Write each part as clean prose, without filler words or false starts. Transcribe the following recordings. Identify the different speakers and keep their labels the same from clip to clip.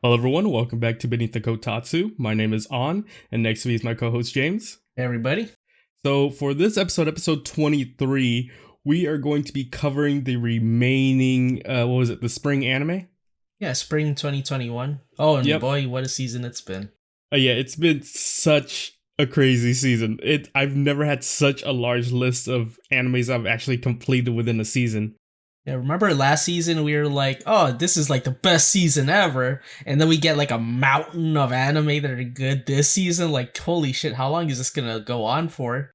Speaker 1: Hello, everyone. Welcome back to Beneath the Kotatsu. My name is An, and next to me is my co-host James.
Speaker 2: Hey everybody.
Speaker 1: So, for this episode, episode 23, we are going to be covering the remaining, the spring anime?
Speaker 2: Yeah, spring 2021. Oh, and
Speaker 1: Yep.
Speaker 2: boy, what a season it's been.
Speaker 1: Yeah, it's been such a crazy season. I've never had such a large list of animes I've actually completed within a season.
Speaker 2: Yeah, remember last season we were like, oh, this is like the best season ever. And then we get like a mountain of anime that are good this season. Like, holy shit, how long is this gonna go on for?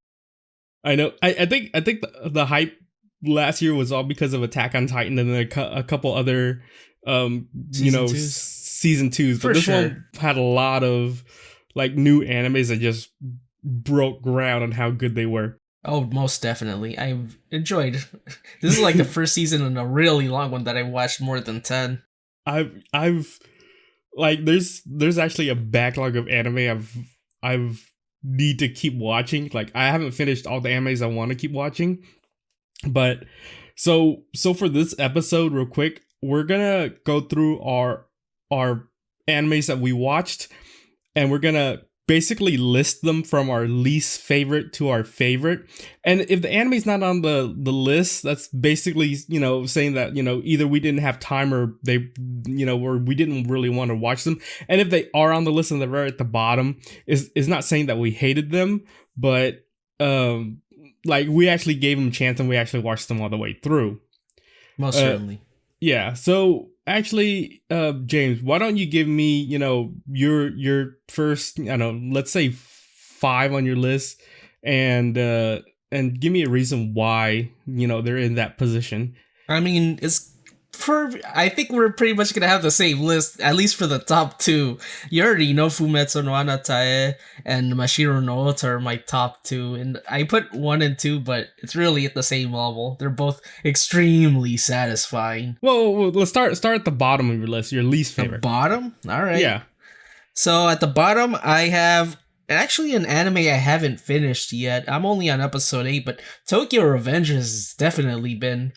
Speaker 1: I know. I think the hype last year was all because of Attack on Titan and then a couple other
Speaker 2: Season twos?
Speaker 1: season twos, but
Speaker 2: For
Speaker 1: this
Speaker 2: sure.
Speaker 1: one had a lot of like new animes that just broke ground on how good they were.
Speaker 2: Oh, most definitely. I've enjoyed. This is like the first season in a really long one that I watched more than 10.
Speaker 1: I've like there's actually a backlog of anime I've need to keep watching. Like I haven't finished all the animes I want to keep watching. But so for this episode real quick, we're gonna go through our animes that we watched, and we're gonna basically list them from our least favorite to our favorite. And if the anime's not on the list, that's basically, saying that, either we didn't have time or they, or we didn't really want to watch them. And if they are on the list and they're right at the bottom, is not saying that we hated them, but like we actually gave them a chance and we actually watched them all the way through.
Speaker 2: Most certainly.
Speaker 1: Yeah. So actually, James, why don't you give me, your first, I don't know, let's say 5 on your list, and give me a reason why, they're in that position.
Speaker 2: I mean, I think we're pretty much gonna have the same list, at least for the top 2. You already know Fumetsu no Anatae and Mashiro no Ota are my top 2, and I put 1 and 2, but it's really at the same level. They're both extremely satisfying.
Speaker 1: Well, let's start at the bottom of your list, your least
Speaker 2: The
Speaker 1: favorite.
Speaker 2: bottom? Alright.
Speaker 1: Yeah.
Speaker 2: So at the bottom, I have actually an anime I haven't finished yet. I'm only on episode 8, but Tokyo Revengers has definitely been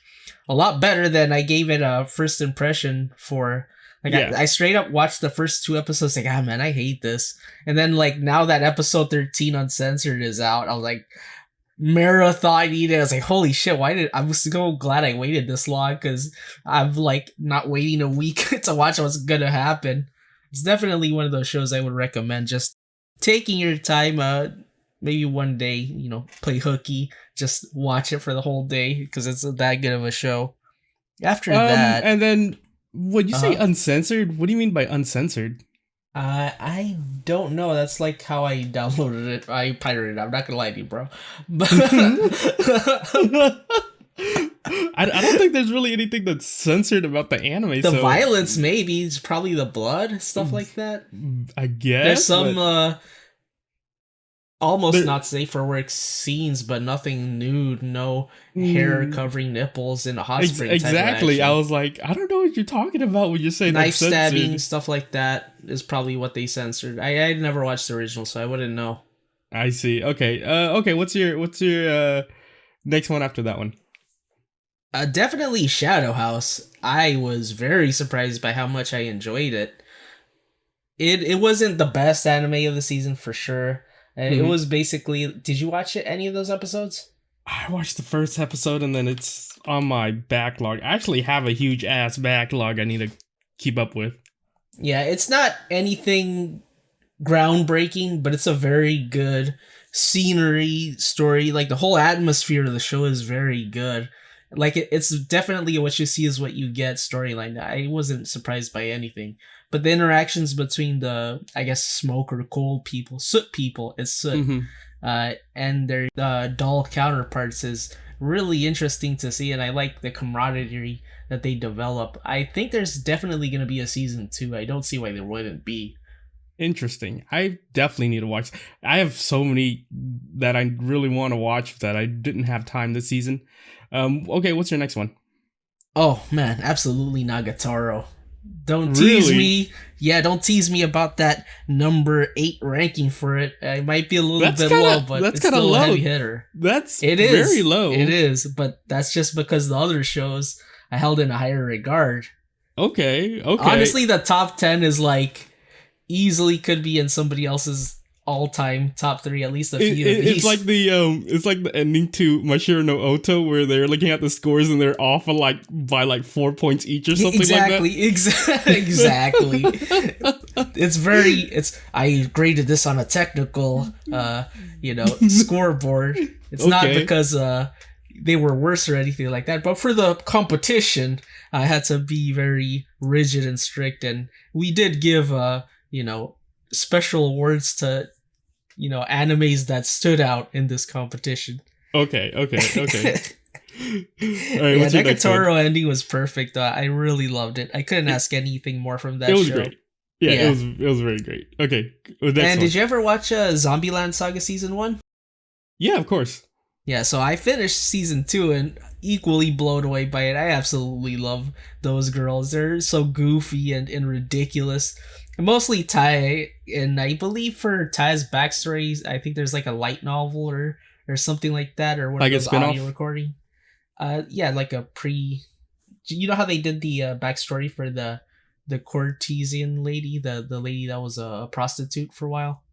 Speaker 2: a lot better than I gave it a first impression for. Like,
Speaker 1: Yeah.
Speaker 2: I straight up watched the first 2 episodes, like, man, I hate this. And then, like, now that episode 13 Uncensored is out, I was like, marathoning it. I was like, holy shit, I was so glad I waited this long, because I'm, like, not waiting a week to watch what's gonna happen. It's definitely one of those shows I would recommend, just taking your time, maybe one day, play hooky, just watch it for the whole day, because it's that good of a show. After that,
Speaker 1: And then when you say
Speaker 2: Uh-huh.
Speaker 1: uncensored, what do you mean by uncensored?
Speaker 2: I don't know. That's like how I downloaded it. I pirated it. I'm not gonna lie to you, bro. But
Speaker 1: I don't think there's really anything that's censored about the anime.
Speaker 2: the
Speaker 1: so
Speaker 2: violence, maybe it's probably the blood, stuff like that.
Speaker 1: I guess
Speaker 2: There's some
Speaker 1: but
Speaker 2: almost
Speaker 1: there-
Speaker 2: not safe for work scenes, but nothing nude, no hair covering nipples in a hot spring. type of
Speaker 1: exactly. I
Speaker 2: action.
Speaker 1: was like, I don't know what you're talking about when you say
Speaker 2: Knife
Speaker 1: that's censored.
Speaker 2: stabbing, stuff like that is probably what they censored. I never watched the original, so I wouldn't know.
Speaker 1: I see. Okay. Okay. What's your next one after that one?
Speaker 2: Definitely Shadow House. I was very surprised by how much I enjoyed it. It wasn't the best anime of the season for sure. It
Speaker 1: Mhm.
Speaker 2: was basically. Did you watch it? Any of those episodes?
Speaker 1: I watched the first episode and then it's on my backlog. I actually have a huge ass backlog I need to keep up with.
Speaker 2: Yeah, it's not anything groundbreaking, but it's a very good scenery story. Like the whole atmosphere of the show is very good. Like it's definitely what you see is what you get storyline. I wasn't surprised by anything, but the interactions between the, I guess, smoke or coal people, soot people, it's soot,
Speaker 1: Mhm.
Speaker 2: and their dull counterparts is really interesting to see, and I like the camaraderie that they develop. I think there's definitely going to be a season 2. I don't see why there wouldn't be.
Speaker 1: Interesting. I definitely need to watch. I have so many that I really want to watch that I didn't have time this season. Okay, what's your next one?
Speaker 2: Oh man, absolutely Nagatoro. Don't tease
Speaker 1: Really?
Speaker 2: me. Yeah, don't tease me about that number 8 ranking for it. I might be a little
Speaker 1: That's
Speaker 2: bit
Speaker 1: kinda-
Speaker 2: low, but
Speaker 1: that's
Speaker 2: it's
Speaker 1: kinda
Speaker 2: still a
Speaker 1: low.
Speaker 2: heavy hitter.
Speaker 1: That's
Speaker 2: It is
Speaker 1: very low.
Speaker 2: It is, but that's just because the other shows I held in a higher regard.
Speaker 1: Okay. Okay.
Speaker 2: Honestly, the top 10 is like easily could be in somebody else's all-time top 3, at least a few of
Speaker 1: It's like
Speaker 2: these.
Speaker 1: the ending to Mashiro no Oto where they're looking at the scores and they're off by like 4 points each or something
Speaker 2: Exactly, exactly. I graded this on a technical scoreboard. It's not
Speaker 1: Okay.
Speaker 2: because they were worse or anything like that, but for the competition, I had to be very rigid and strict, and we did give special awards to animes that stood out in this competition.
Speaker 1: Okay. Okay. Okay. All right.
Speaker 2: Yeah,
Speaker 1: What's your next one?
Speaker 2: Negatoro ending was perfect. I really loved it. I couldn't ask anything more from that
Speaker 1: It was
Speaker 2: show.
Speaker 1: great. Yeah,
Speaker 2: Yeah.
Speaker 1: it was very great. Okay. Next
Speaker 2: And
Speaker 1: one.
Speaker 2: did you ever watch Zombieland Saga Season 1?
Speaker 1: Yeah, of course.
Speaker 2: Yeah, so I finished Season 2 and equally blown away by it. I absolutely love those girls. They're so goofy and ridiculous. And mostly Tai, and I believe for Tai's backstory, I think there's like a light novel or something like that, or one
Speaker 1: Like a
Speaker 2: of those
Speaker 1: spin-off?
Speaker 2: audio recording. Yeah, like a pre. You know how they did the backstory for the courtesan lady, the lady that was a prostitute for a while.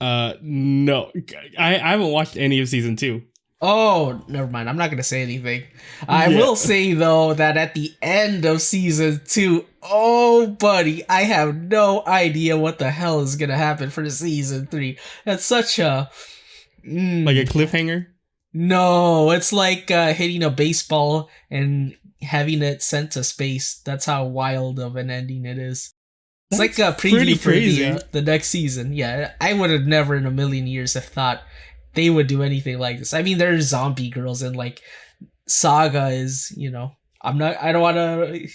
Speaker 1: No, I haven't watched any of season 2.
Speaker 2: Oh, never mind. I'm not gonna say anything. I
Speaker 1: Yeah.
Speaker 2: will say though that at the end of Season 2, oh buddy, I have no idea what the hell is gonna happen for Season 3. That's such a
Speaker 1: Like a cliffhanger.
Speaker 2: no. It's like hitting a baseball and having it sent to space. That's how wild of an ending it is. It's
Speaker 1: That's
Speaker 2: like a
Speaker 1: pretty
Speaker 2: preview for
Speaker 1: crazy.
Speaker 2: the next season. Yeah, I would have never in a million years have thought they would do anything like this. I mean, there's zombie girls and like Saga is, I don't want to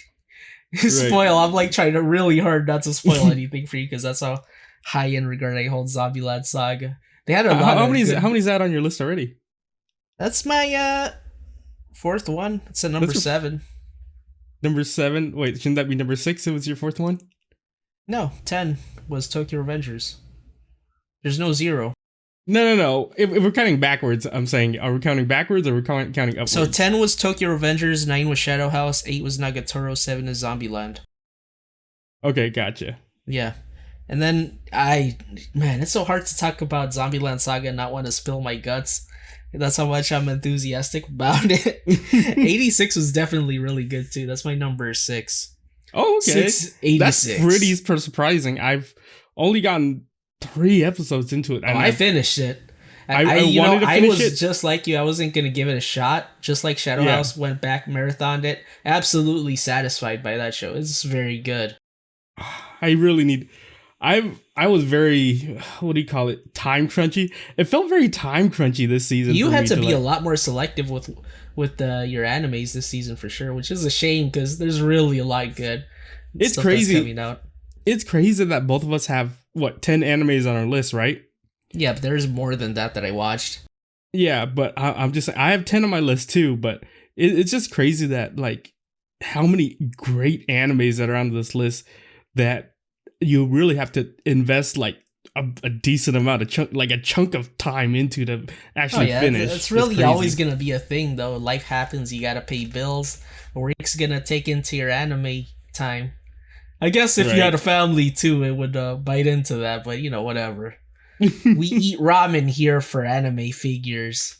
Speaker 2: spoil. I'm like trying to really hard not to spoil anything for you because that's how high in regard I hold Zombieland Saga. They had a lot.
Speaker 1: How many's that on your list already?
Speaker 2: That's my fourth one. It's a number
Speaker 1: That's your-
Speaker 2: 7.
Speaker 1: Number 7. Wait, shouldn't that be number 6? It was your fourth one.
Speaker 2: No, 10 was Tokyo Revengers. There's no 0.
Speaker 1: No. If we're counting backwards, I'm saying, are we counting backwards or are we counting upwards?
Speaker 2: So 10 was Tokyo Revengers, 9 was Shadow House, 8 was Nagatoro, 7 is Zombieland.
Speaker 1: Okay, gotcha.
Speaker 2: Yeah. And then it's so hard to talk about Zombieland Saga and not want to spill my guts. That's how much I'm enthusiastic about it. 86 was definitely really good too. That's my number 6.
Speaker 1: Oh, okay.
Speaker 2: 686.
Speaker 1: That's pretty surprising. I've only gotten 3 episodes into it.
Speaker 2: Oh, I finished it.
Speaker 1: I wanted to finish
Speaker 2: was
Speaker 1: it.
Speaker 2: just like you. I wasn't going to give it a shot. Just like Shadow
Speaker 1: Yeah.
Speaker 2: House went back, marathoned it. Absolutely satisfied by that show. It's very good.
Speaker 1: I really need. I was very, what do you call it? Time crunchy. It felt very time crunchy this season.
Speaker 2: You
Speaker 1: for
Speaker 2: had
Speaker 1: me
Speaker 2: to be a
Speaker 1: like-
Speaker 2: lot more selective with your animes this season for sure, which is a shame because there's really a lot good.
Speaker 1: It's
Speaker 2: stuff that's
Speaker 1: crazy.
Speaker 2: coming out.
Speaker 1: It's crazy that both of us have 10 animes on our list, right?
Speaker 2: Yeah, but there's more than that I watched.
Speaker 1: Yeah, but I'm just, I have 10 on my list too, but it's just crazy that like how many great animes that are on this list that you really have to invest like a decent amount of chunk of time into to actually finish.
Speaker 2: It's really
Speaker 1: crazy.
Speaker 2: always gonna be a thing though. Life happens, you gotta pay bills. Work's gonna take into your anime time. I guess if
Speaker 1: Right.
Speaker 2: you had a family too, it would bite into that, but whatever. We eat ramen here for anime figures.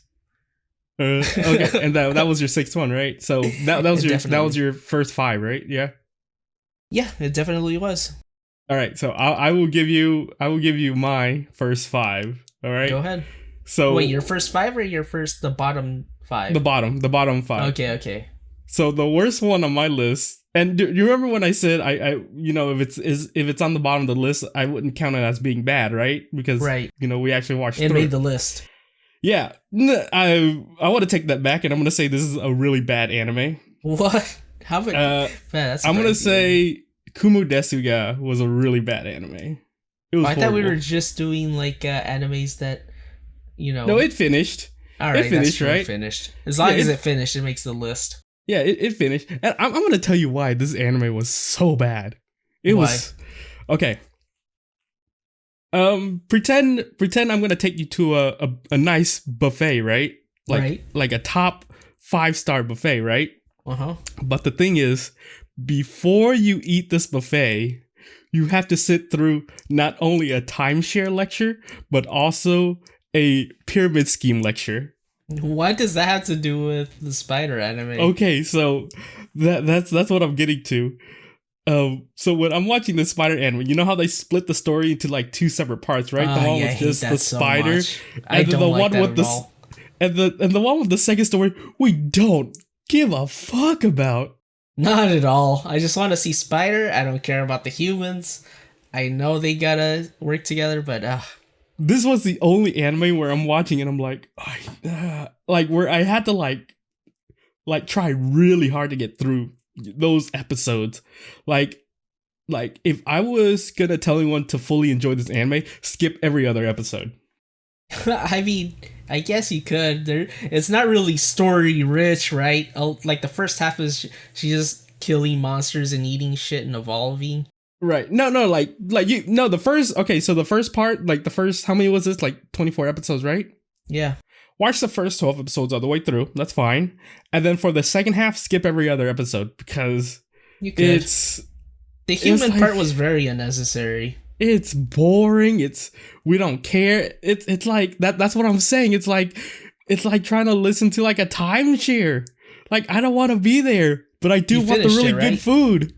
Speaker 1: Okay, and that was your 6th one, right? So that was your first 5, right? Yeah.
Speaker 2: Yeah, it definitely was.
Speaker 1: All right, so I will give you my first 5. All right.
Speaker 2: Go ahead.
Speaker 1: So
Speaker 2: Wait, your first 5 or the bottom 5?
Speaker 1: the bottom 5.
Speaker 2: Okay.
Speaker 1: So the worst one on my list, and do you remember when I said I if it's on the bottom of the list, I wouldn't count it as being bad, right? Because
Speaker 2: Right.
Speaker 1: we actually watched
Speaker 2: It
Speaker 1: through
Speaker 2: made the list.
Speaker 1: Yeah, I want to take that back, and I'm gonna say this is a really bad anime.
Speaker 2: What? How about man, that's
Speaker 1: I'm gonna
Speaker 2: crazy.
Speaker 1: say Kumu Desuga was a really bad anime. It was.
Speaker 2: I thought we
Speaker 1: horrible.
Speaker 2: were just doing like animes that
Speaker 1: No, it finished.
Speaker 2: All right,
Speaker 1: it finished,
Speaker 2: that's true,
Speaker 1: right?
Speaker 2: It finished. As long
Speaker 1: Yeah,
Speaker 2: as it finished, it makes the list.
Speaker 1: Yeah, it finished, and I'm gonna tell you why this anime was so bad. It
Speaker 2: Why?
Speaker 1: was okay. Pretend I'm gonna take you to a nice buffet, right?
Speaker 2: Right.
Speaker 1: Like a top 5-star buffet, right?
Speaker 2: Uh huh.
Speaker 1: But the thing is, before you eat this buffet, you have to sit through not only a timeshare lecture, but also a pyramid scheme lecture.
Speaker 2: What does that have to do with the spider anime?
Speaker 1: Okay, so that's what I'm getting to. So when I'm watching the spider anime, you know how they split the story into like two separate parts, right? The one with just the spider,
Speaker 2: and then the one with the
Speaker 1: and the one with the second story we don't give a fuck about.
Speaker 2: Not at all. I just want to see Spider. I don't care about the humans. I know they gotta work together, but
Speaker 1: this was the only anime where I'm watching and I'm like, like where I had to like try really hard to get through those episodes. Like if I was gonna tell anyone to fully enjoy this anime, skip every other episode.
Speaker 2: I mean, I guess you could. It's not really story rich, right? Like the first half is she just killing monsters and eating shit and evolving.
Speaker 1: Right. No, like you no, the first so the first part, like the first, how many was this? Like 24 episodes, right?
Speaker 2: Yeah.
Speaker 1: Watch the first 12 episodes all the way through. That's fine. And then for the second half, skip every other episode because
Speaker 2: you could. The human part was very unnecessary.
Speaker 1: It's boring. We don't care. It's like that's what I'm saying. It's like trying to listen to like a timeshare. Like I don't want to be there, but I do want the really good food.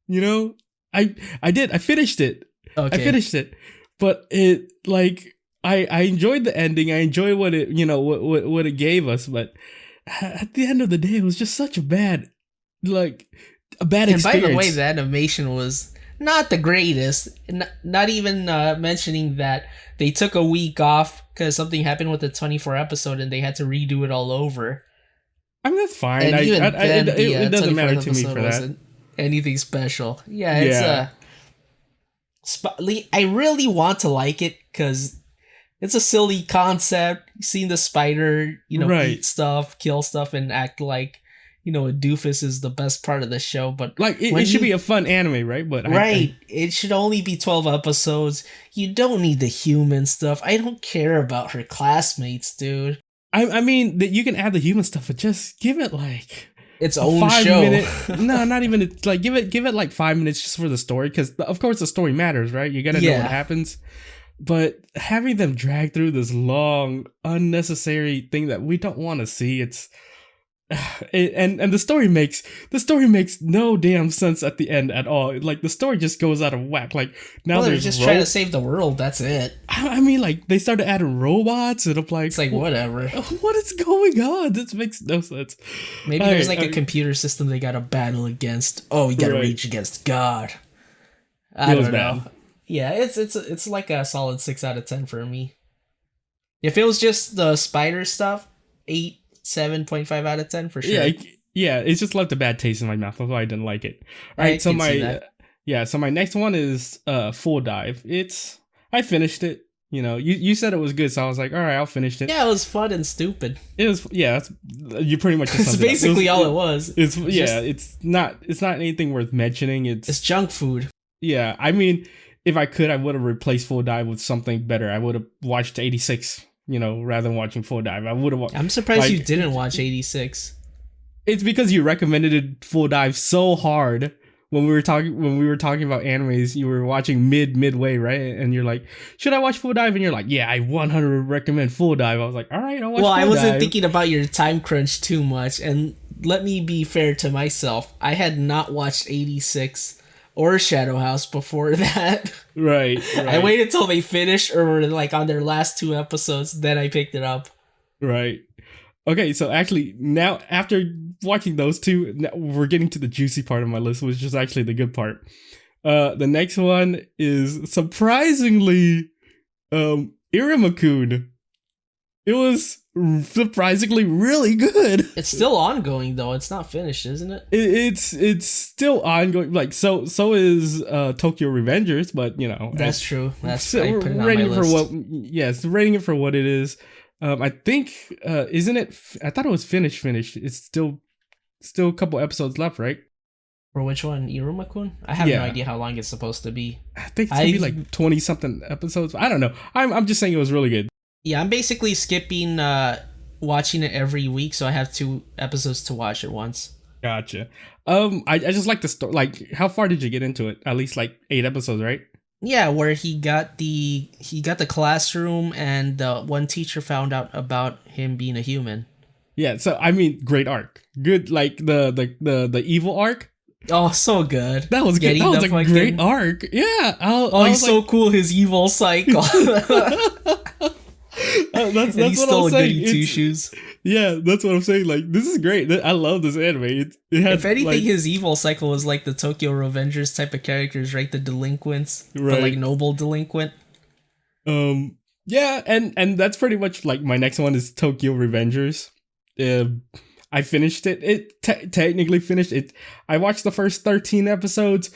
Speaker 1: You know? I did. I finished it.
Speaker 2: Okay.
Speaker 1: I finished it. But it like I enjoyed the ending. I enjoyed what it, what it gave us, but at the end of the day it was just such a bad experience.
Speaker 2: And by the way, the animation was not the greatest. Not even mentioning that they took a week off because something happened with the 24 episode and they had to redo it all over.
Speaker 1: I mean, that's fine. It doesn't matter to me for that.
Speaker 2: Anything special. Yeah, it's I really want to like it because it's a silly concept. Seeing the spider, eat stuff, kill stuff, and act like a doofus is the best part of the show. But
Speaker 1: like it should be a fun anime, right? But
Speaker 2: it should only be 12 episodes. You don't need the human stuff. I don't care about her classmates, dude.
Speaker 1: I mean that you can add the human stuff, but just give it like
Speaker 2: its own show.
Speaker 1: No, not even. It's like give it like 5 minutes just for the story, because of course the story matters, right? You gotta know what happens. But having them drag through this long, unnecessary thing that we don't want to see, and the story makes no damn sense at the end at all. Like the story just goes out of whack. Like now
Speaker 2: they're just trying to save the world. That's it.
Speaker 1: I mean, like they started adding robots, and I'm like,
Speaker 2: it's like whatever.
Speaker 1: What is going on? This makes no sense.
Speaker 2: Maybe there's like a computer system they got to battle against. Oh, you got to rage against God. I don't know. Yeah, it's like a solid 6 out of 10 for me. If it was just the spider stuff, 7.5 out of 10 for sure.
Speaker 1: Yeah, it's just left a bad taste in my mouth. That's why I didn't like it. All right, so my next one is Full Dive. I finished it. You said it was good, so I was like, all right, I'll finish it.
Speaker 2: Yeah, it was fun and stupid.
Speaker 1: It was you pretty much.
Speaker 2: It's basically all it was.
Speaker 1: It's not anything worth mentioning.
Speaker 2: It's junk food.
Speaker 1: Yeah, I mean, if I could, I would have replaced Full Dive with something better. I would have watched 86. Rather than watching Full Dive. I would have.
Speaker 2: I'm surprised you didn't watch 86.
Speaker 1: It's because you recommended it Full Dive so hard when we were talking about animes. You were watching midway, right? And you're like, should I watch Full Dive? And you're like, yeah, I 100 recommend Full Dive. I was like, all right, I'll watch Full Dive.
Speaker 2: Well, I wasn't thinking about your time crunch too much. And let me be fair to myself. I had not watched 86 or Shadow House before that.
Speaker 1: Right.
Speaker 2: I waited till they finished or were like on their last 2 episodes, then I picked it up.
Speaker 1: Right. Okay, so actually now after watching those 2, we're getting to the juicy part of my list, which is actually the good part. The next one is surprisingly Iruma-kun. It was surprisingly really good.
Speaker 2: It's still ongoing though. It's not finished, isn't it?
Speaker 1: It's still ongoing. Like so is Tokyo Revengers, but
Speaker 2: that's true. That's
Speaker 1: I put it on my list. Rating it for what it is. I think isn't it? I thought it was finished. It's still a couple episodes left, right?
Speaker 2: For which one, Iruma-kun? I have no idea how long it's supposed to be.
Speaker 1: I think it's gonna be like 20 something episodes. I don't know. I'm just saying it was really good.
Speaker 2: Yeah, I'm basically skipping watching it every week, so I have 2 episodes to watch at once.
Speaker 1: Gotcha. I just like the story. Like, how far did you get into it? At least like 8 episodes, right?
Speaker 2: Yeah, where he got the classroom, and one teacher found out about him being a human.
Speaker 1: Yeah. So I mean, great arc. Good. Like the evil arc.
Speaker 2: Oh, so good.
Speaker 1: That was good. That
Speaker 2: Getting
Speaker 1: was
Speaker 2: the
Speaker 1: a great
Speaker 2: fucking.
Speaker 1: arc. Yeah.
Speaker 2: Oh,
Speaker 1: I
Speaker 2: he's
Speaker 1: was
Speaker 2: so
Speaker 1: like,
Speaker 2: cool. His evil cycle.
Speaker 1: that's
Speaker 2: And he's
Speaker 1: what I'm
Speaker 2: still a
Speaker 1: saying.
Speaker 2: goody two shoes.
Speaker 1: Yeah, that's what I'm saying. Like, this is great. I love this anime. It had
Speaker 2: If anything,
Speaker 1: like
Speaker 2: his evil cycle was like the Tokyo Revengers type of characters, right? The delinquents, the like
Speaker 1: right.
Speaker 2: noble delinquent.
Speaker 1: Yeah, and that's pretty much like my next one is Tokyo Revengers. I finished it. Technically finished it. I watched the first 13 episodes.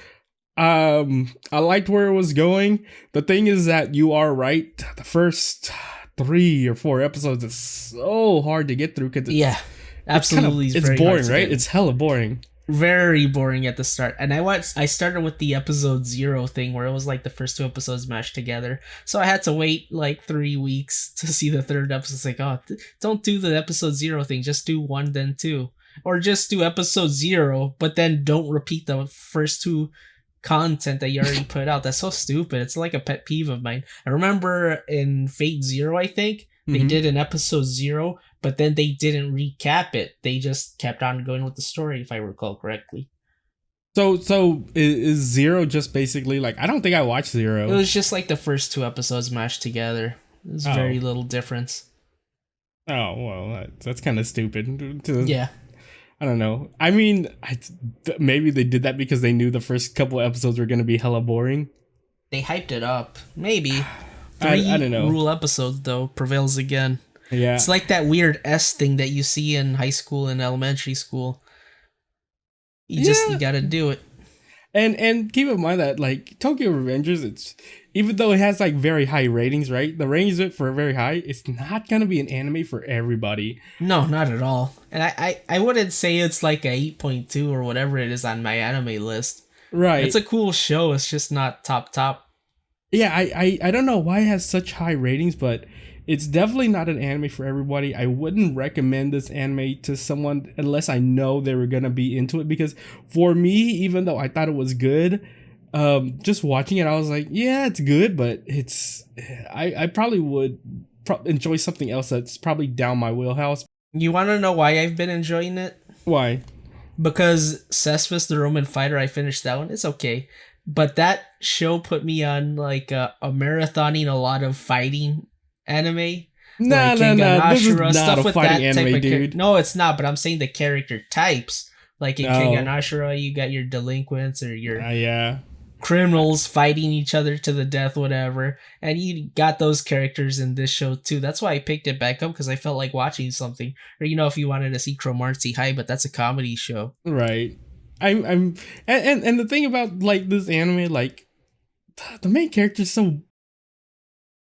Speaker 1: I liked where it was going. The thing is that you are right. The first 3 or 4 episodes is so hard to get through because
Speaker 2: Yeah, absolutely.
Speaker 1: it's
Speaker 2: very hard
Speaker 1: boring,
Speaker 2: to
Speaker 1: right?
Speaker 2: get.
Speaker 1: It's hella boring.
Speaker 2: Very boring at the start. And I started with the episode 0 thing where it was like the first 2 episodes mashed together. So I had to wait like 3 weeks to see the third episode. It's like, oh, don't do the episode 0 thing. Just do 1, then 2. Or just do episode 0, but then don't repeat the first 2 content that you already put out. That's so stupid. It's like a pet peeve of mine. I remember in Fate Zero, I think, they
Speaker 1: Mhm.
Speaker 2: did an episode 0, but then they didn't recap it. They just kept on going with the story, if I recall correctly.
Speaker 1: So is Zero just basically like, I don't think I watched
Speaker 2: It
Speaker 1: Zero.
Speaker 2: was just like the first 2 episodes mashed together. There's
Speaker 1: Oh.
Speaker 2: very little difference.
Speaker 1: Oh well, that's kind of stupid.
Speaker 2: Yeah.
Speaker 1: I don't know. I mean, maybe they did that because they knew the first couple episodes were going to be hella boring.
Speaker 2: They hyped it up. Maybe.
Speaker 1: I don't know.
Speaker 2: Rule episodes, though, prevails again.
Speaker 1: Yeah.
Speaker 2: It's like that weird S thing that you see in high school and elementary school. You gotta do it.
Speaker 1: And keep in mind that like Tokyo Revengers, it's even though it has like very high ratings, right? The ratings it for very high. It's not gonna be an anime for everybody.
Speaker 2: No, not at all. And I wouldn't say it's like a 8.2 or whatever it is on my anime list.
Speaker 1: Right.
Speaker 2: It's a cool show. It's just not top.
Speaker 1: Yeah, I don't know why it has such high ratings, but it's definitely not an anime for everybody. I wouldn't recommend this anime to someone unless I know they were gonna be into it. Because for me, even though I thought it was good, just watching it, I was like, yeah, it's good, but I probably would enjoy something else that's probably down my wheelhouse.
Speaker 2: You want to know why I've been enjoying it?
Speaker 1: Why?
Speaker 2: Because Cestus the Roman Fighter, I finished that one. It's okay. But that show put me on like a marathoning a lot of fighting anime.
Speaker 1: No,
Speaker 2: like
Speaker 1: no,
Speaker 2: Kengan
Speaker 1: no. This is
Speaker 2: Ashura,
Speaker 1: not
Speaker 2: stuff
Speaker 1: a
Speaker 2: with
Speaker 1: fighting
Speaker 2: that type
Speaker 1: anime,
Speaker 2: of
Speaker 1: dude.
Speaker 2: No, it's not, but I'm saying the character types. Like in
Speaker 1: No.
Speaker 2: Kengan Ashura, you got your delinquents or your
Speaker 1: Yeah.
Speaker 2: criminals fighting each other to the death, whatever. And you got those characters in this show too. That's why I picked it back up, because I felt like watching something. Or if you wanted to see Cromartie High, but that's a comedy show.
Speaker 1: Right. I'm and the thing about like this anime, like the main character's so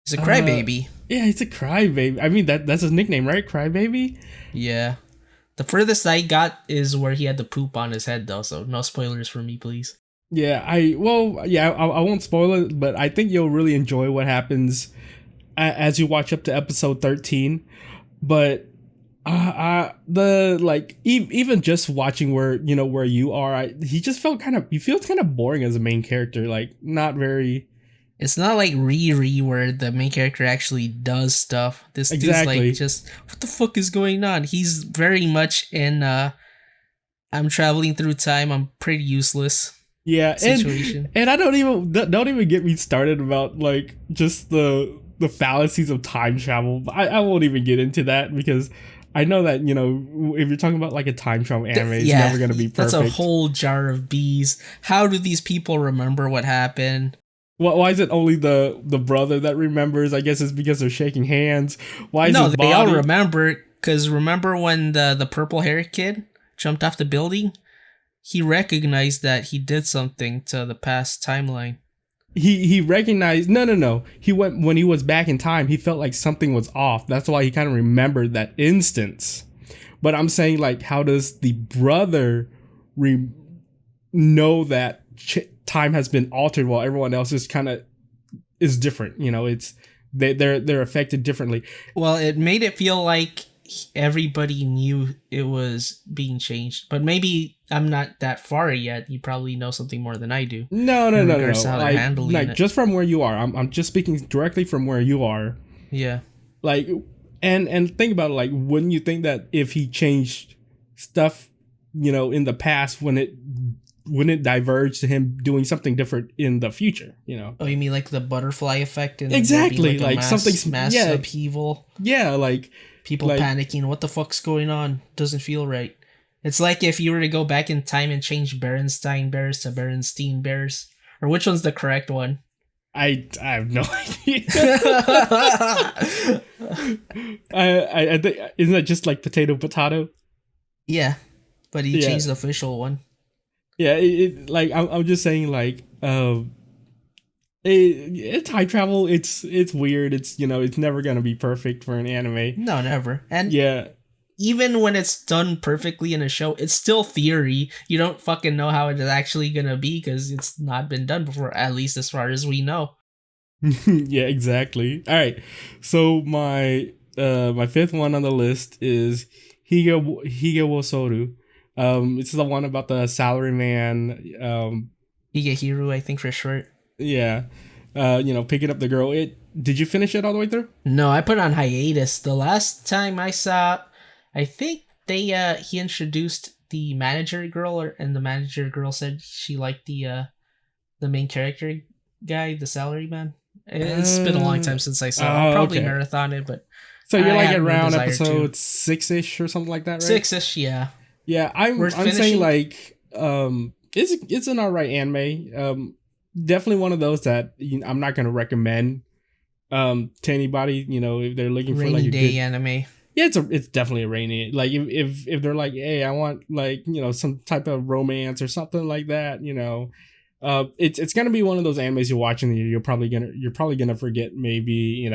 Speaker 2: He's a crybaby.
Speaker 1: yeah, he's a crybaby. I mean that's his nickname, right? Crybaby?
Speaker 2: Yeah. The furthest I got is where he had the poop on his head, though, so no spoilers for me, please.
Speaker 1: Yeah, I won't spoil it, but I think you'll really enjoy what happens as you watch up to episode 13. But the like even just watching where you are, he just he feels kind of boring as a main character, like not very.
Speaker 2: It's not like Riri where the main character actually does stuff. This
Speaker 1: Exactly.
Speaker 2: dude's like, just, what the fuck is going on? He's very much in, I'm traveling through time, I'm pretty useless
Speaker 1: Yeah,
Speaker 2: situation.
Speaker 1: and I don't even get me started about like just the fallacies of time travel. I won't even get into that because I know that if you're talking about like a time travel anime, it's never gonna be perfect.
Speaker 2: That's a whole jar of bees. How do these people remember what happened?
Speaker 1: Why is it only the brother that remembers? I guess it's because they're shaking hands. Why is
Speaker 2: No,
Speaker 1: his
Speaker 2: they all
Speaker 1: body-
Speaker 2: remember, because remember when the purple hair kid jumped off the building? He recognized that he did something to the past timeline.
Speaker 1: He recognized no. He went when he was back in time. He felt like something was off. That's why he kind of remembered that instance. But I'm saying, like, how does the brother know that time has been altered while everyone else is different? It's they're affected differently.
Speaker 2: Well, it made it feel like everybody knew it was being changed. But maybe I'm not that far yet. You probably know something more than I do
Speaker 1: No, no,
Speaker 2: in
Speaker 1: no, no,
Speaker 2: regards
Speaker 1: no.
Speaker 2: to how they're handling
Speaker 1: Like
Speaker 2: it.
Speaker 1: just from where you are. I'm just speaking directly from where you are.
Speaker 2: Yeah.
Speaker 1: Like, and think about it. Like, wouldn't you think that if he changed stuff, in the past, wouldn't it diverge to him doing something different in the future?
Speaker 2: Oh, you mean like the butterfly effect and
Speaker 1: Exactly.
Speaker 2: there being
Speaker 1: Like
Speaker 2: a
Speaker 1: something's
Speaker 2: mass
Speaker 1: yeah,
Speaker 2: upheaval?
Speaker 1: yeah. Like
Speaker 2: People
Speaker 1: like
Speaker 2: panicking. What the fuck's going on? Doesn't feel right. It's like if you were to go back in time and change Berenstein Bears to Berenstein Bears. Or which one's the correct one?
Speaker 1: I have no idea. I think isn't that just like potato?
Speaker 2: Yeah, but he
Speaker 1: Yeah,
Speaker 2: changed the official one.
Speaker 1: yeah. Like I'm just saying like it's time travel. It's weird. It's never gonna be perfect for an anime.
Speaker 2: No, never. And
Speaker 1: Yeah,
Speaker 2: even when it's done perfectly in a show, it's still theory. You don't fucking know how it is actually gonna be because it's not been done before, at least as far as we know.
Speaker 1: yeah, exactly. All right. So my fifth one on the list is Higa wo Soru. It's the one about the salaryman.
Speaker 2: Higehiro, I think for short.
Speaker 1: Yeah. Picking up the girl. Did you finish it all the way through?
Speaker 2: No, I put it on hiatus. The last time I saw, I think he introduced the manager girl, and the manager girl said she liked the main character guy, the salary man. It's been a long time since I saw it. I'll probably
Speaker 1: okay.
Speaker 2: marathon it, but
Speaker 1: So you're
Speaker 2: I
Speaker 1: like
Speaker 2: have no
Speaker 1: around
Speaker 2: desire
Speaker 1: episode 6-ish or something like that, right?
Speaker 2: 6-ish, yeah.
Speaker 1: Yeah, I'm
Speaker 2: Worth
Speaker 1: saying
Speaker 2: finishing?
Speaker 1: like it's an alright anime. Definitely one of those that I'm not gonna recommend to anybody. If they're looking for like
Speaker 2: Rainy
Speaker 1: a
Speaker 2: day
Speaker 1: good,
Speaker 2: anime.
Speaker 1: yeah, it's definitely a rainy. Like if they're like, hey, I want like some type of romance or something like that. It's gonna be one of those animes you're watching and you're probably gonna forget maybe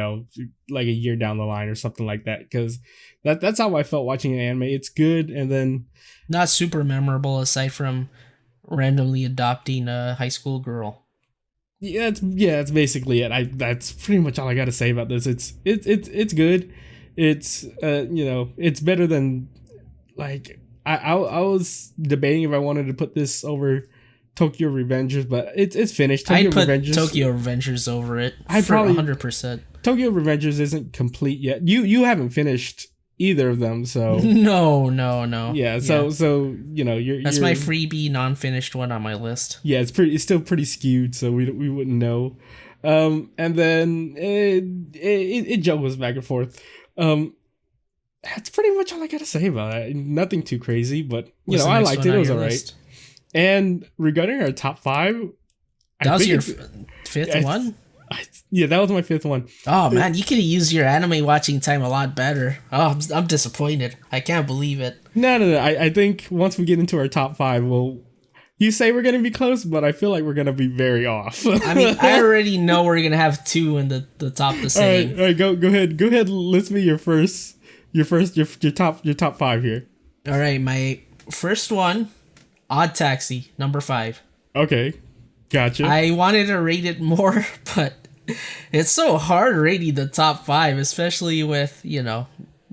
Speaker 1: like a year down the line or something like that, because that's how I felt watching an anime. It's good, and then
Speaker 2: Not super memorable aside from randomly adopting a high school girl.
Speaker 1: it's basically it. That's pretty much all I got to say about this. It's good. It's it's better than like I was debating if I wanted to put this over Tokyo Revengers, but it's finished.
Speaker 2: I'd put
Speaker 1: Revengers,
Speaker 2: Tokyo Revengers over it.
Speaker 1: I'd
Speaker 2: For
Speaker 1: probably
Speaker 2: 100%.
Speaker 1: Tokyo Revengers isn't complete yet. You haven't finished either of them, so
Speaker 2: No.
Speaker 1: yeah. So you're
Speaker 2: That's my freebie non-finished one on my list.
Speaker 1: yeah. It's still pretty skewed, so we wouldn't know. And then it juggles back and forth. That's pretty much all I gotta say about it. Nothing too crazy, but
Speaker 2: What's the
Speaker 1: I
Speaker 2: next
Speaker 1: liked
Speaker 2: one
Speaker 1: it. It
Speaker 2: on
Speaker 1: was
Speaker 2: your
Speaker 1: alright.
Speaker 2: list?
Speaker 1: And regarding our top 5,
Speaker 2: That was your
Speaker 1: think
Speaker 2: fifth one?
Speaker 1: yeah, that was my 5th one.
Speaker 2: Oh man, you could have used your anime watching time a lot better. Oh, I'm disappointed. I can't believe it.
Speaker 1: No. I think once we get into our top 5, you say we're gonna be close, but I feel like we're gonna be very off.
Speaker 2: I mean, I already know we're gonna have 2 in the top the same.
Speaker 1: All right, go ahead. List me your top 5 here.
Speaker 2: All right, my first one, Odd Taxi, number 5.
Speaker 1: Okay, gotcha.
Speaker 2: I wanted to rate it more, but it's so hard rating the top 5, especially with the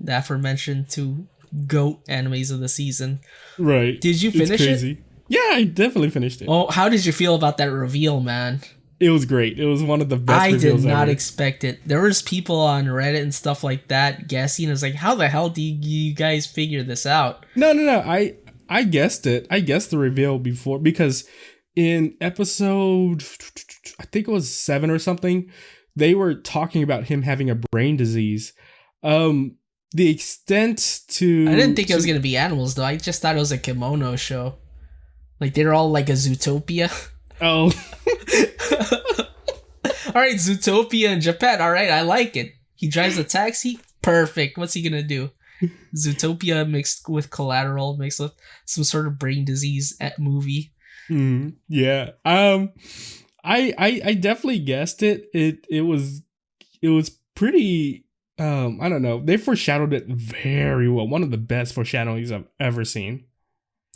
Speaker 2: aforementioned 2 GOAT animes of the season.
Speaker 1: Right.
Speaker 2: Did you
Speaker 1: It's
Speaker 2: finish
Speaker 1: crazy.
Speaker 2: it?
Speaker 1: Yeah, I definitely finished it.
Speaker 2: Oh, how did you feel about that reveal, man?
Speaker 1: It was great. It was one of the best
Speaker 2: I did
Speaker 1: reveals
Speaker 2: not
Speaker 1: ever.
Speaker 2: expect it. There was people on Reddit and stuff like that guessing. It's like, how the hell do you guys figure this out?
Speaker 1: No. I guessed it. I guessed the reveal before, because in episode, I think it was 7 or something, they were talking about him having a brain disease. The extent to
Speaker 2: I didn't think it was gonna be animals though. I just thought it was a kimono show. Like they're all like a Zootopia.
Speaker 1: Oh.
Speaker 2: All right, Zootopia in Japan. All right, I like it. He drives a taxi. Perfect. What's he gonna do? Zootopia mixed with Collateral, mixed with some sort of brain disease at movie.
Speaker 1: Yeah. I definitely guessed it. It was pretty. I don't know. They foreshadowed it very well. One of the best foreshadowings I've ever seen.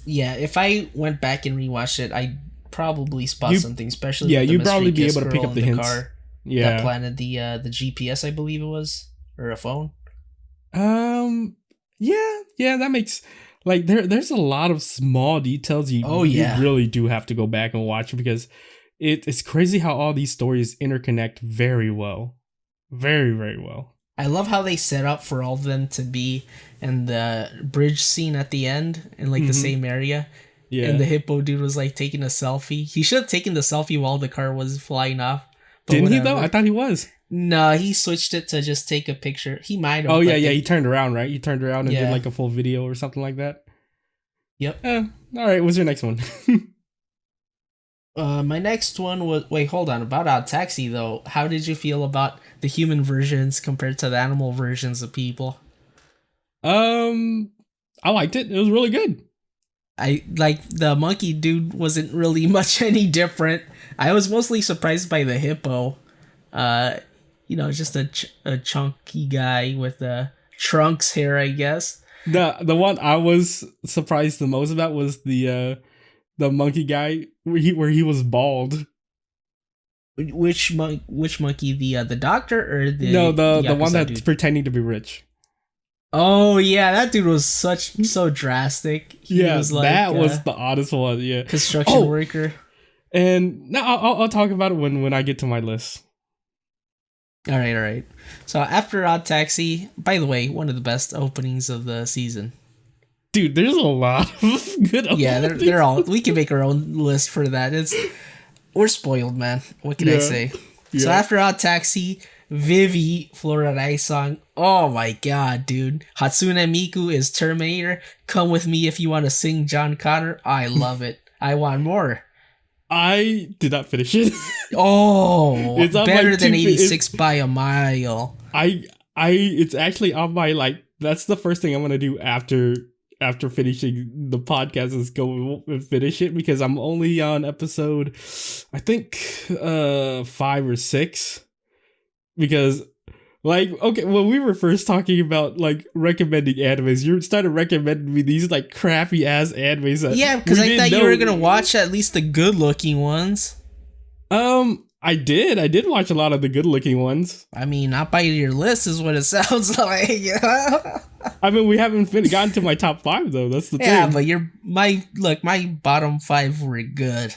Speaker 2: Yeah, if I went back and rewatched it, I'd probably spot something, especially with the
Speaker 1: you'd probably be
Speaker 2: mystery
Speaker 1: able to
Speaker 2: kiss
Speaker 1: pick up
Speaker 2: girl
Speaker 1: the
Speaker 2: in
Speaker 1: hints.
Speaker 2: car
Speaker 1: Yeah.
Speaker 2: that planted the GPS, I believe it was, or a phone.
Speaker 1: Yeah, that makes like there's a lot of small details
Speaker 2: Oh
Speaker 1: you
Speaker 2: yeah.
Speaker 1: really do have to go back and watch because it's crazy how all these stories interconnect very well. Very, very well.
Speaker 2: I love how they set up for all of them to be in the bridge scene at the end in like the
Speaker 1: Mm-hmm.
Speaker 2: same area. And
Speaker 1: Yeah.
Speaker 2: the hippo dude was like taking a selfie. He should have taken the selfie while the car was flying off. But
Speaker 1: Didn't he though?
Speaker 2: whatever.
Speaker 1: I thought he was.
Speaker 2: No, he switched it to just take a picture. He might have.
Speaker 1: Oh
Speaker 2: but
Speaker 1: yeah, yeah.
Speaker 2: they-
Speaker 1: He turned around, right? He turned around and did
Speaker 2: Yeah.
Speaker 1: like a full video or something like that.
Speaker 2: Yep.
Speaker 1: All right. What's your next one?
Speaker 2: My next one was wait, hold on. About Odd Taxi though, how did you feel about the human versions compared to the animal versions of people?
Speaker 1: I liked it. It was really good.
Speaker 2: I like the monkey dude wasn't really much any different. I was mostly surprised by the hippo. Just a chunky guy with trunks hair, I guess.
Speaker 1: The one I was surprised the most about was the monkey guy where he was bald.
Speaker 2: Which monkey? The doctor or the
Speaker 1: No, the one
Speaker 2: Yakuza
Speaker 1: that's
Speaker 2: dude?
Speaker 1: pretending to be rich.
Speaker 2: Oh yeah, that dude was so drastic. He
Speaker 1: Was the oddest one. Yeah,
Speaker 2: construction worker.
Speaker 1: And now I'll talk about it when I get to my list.
Speaker 2: All right. So after Odd Taxi, by the way, one of the best openings of the season.
Speaker 1: Dude, there's a lot of good.
Speaker 2: Yeah, they're all. We can make our own list for that. We're spoiled, man. What can I say?
Speaker 1: Yeah.
Speaker 2: So after Odd Taxi, Vivi Florida song. Oh my god, dude! Hatsune Miku is Terminator. Come with me if you want to sing John Connor. I love it. I want more.
Speaker 1: I did not finish it.
Speaker 2: Oh,
Speaker 1: It's on
Speaker 2: better
Speaker 1: my
Speaker 2: than
Speaker 1: two-
Speaker 2: 86 by a mile.
Speaker 1: It's actually on my like. That's the first thing I'm gonna do after finishing the podcast is go and finish it because I'm only on episode, I think, 5 or 6. Because, like, okay, when we were first talking about like recommending animes, you started recommending me these like crappy ass animes. That
Speaker 2: Yeah, because
Speaker 1: we
Speaker 2: I thought
Speaker 1: didn't
Speaker 2: you were
Speaker 1: know-
Speaker 2: gonna watch at least the good-looking ones.
Speaker 1: I did watch a lot of the good looking ones.
Speaker 2: I mean, not by your list is what it sounds like.
Speaker 1: I mean, we haven't gotten to my top 5 though. That's the
Speaker 2: Yeah,
Speaker 1: thing.
Speaker 2: but my bottom 5 were good.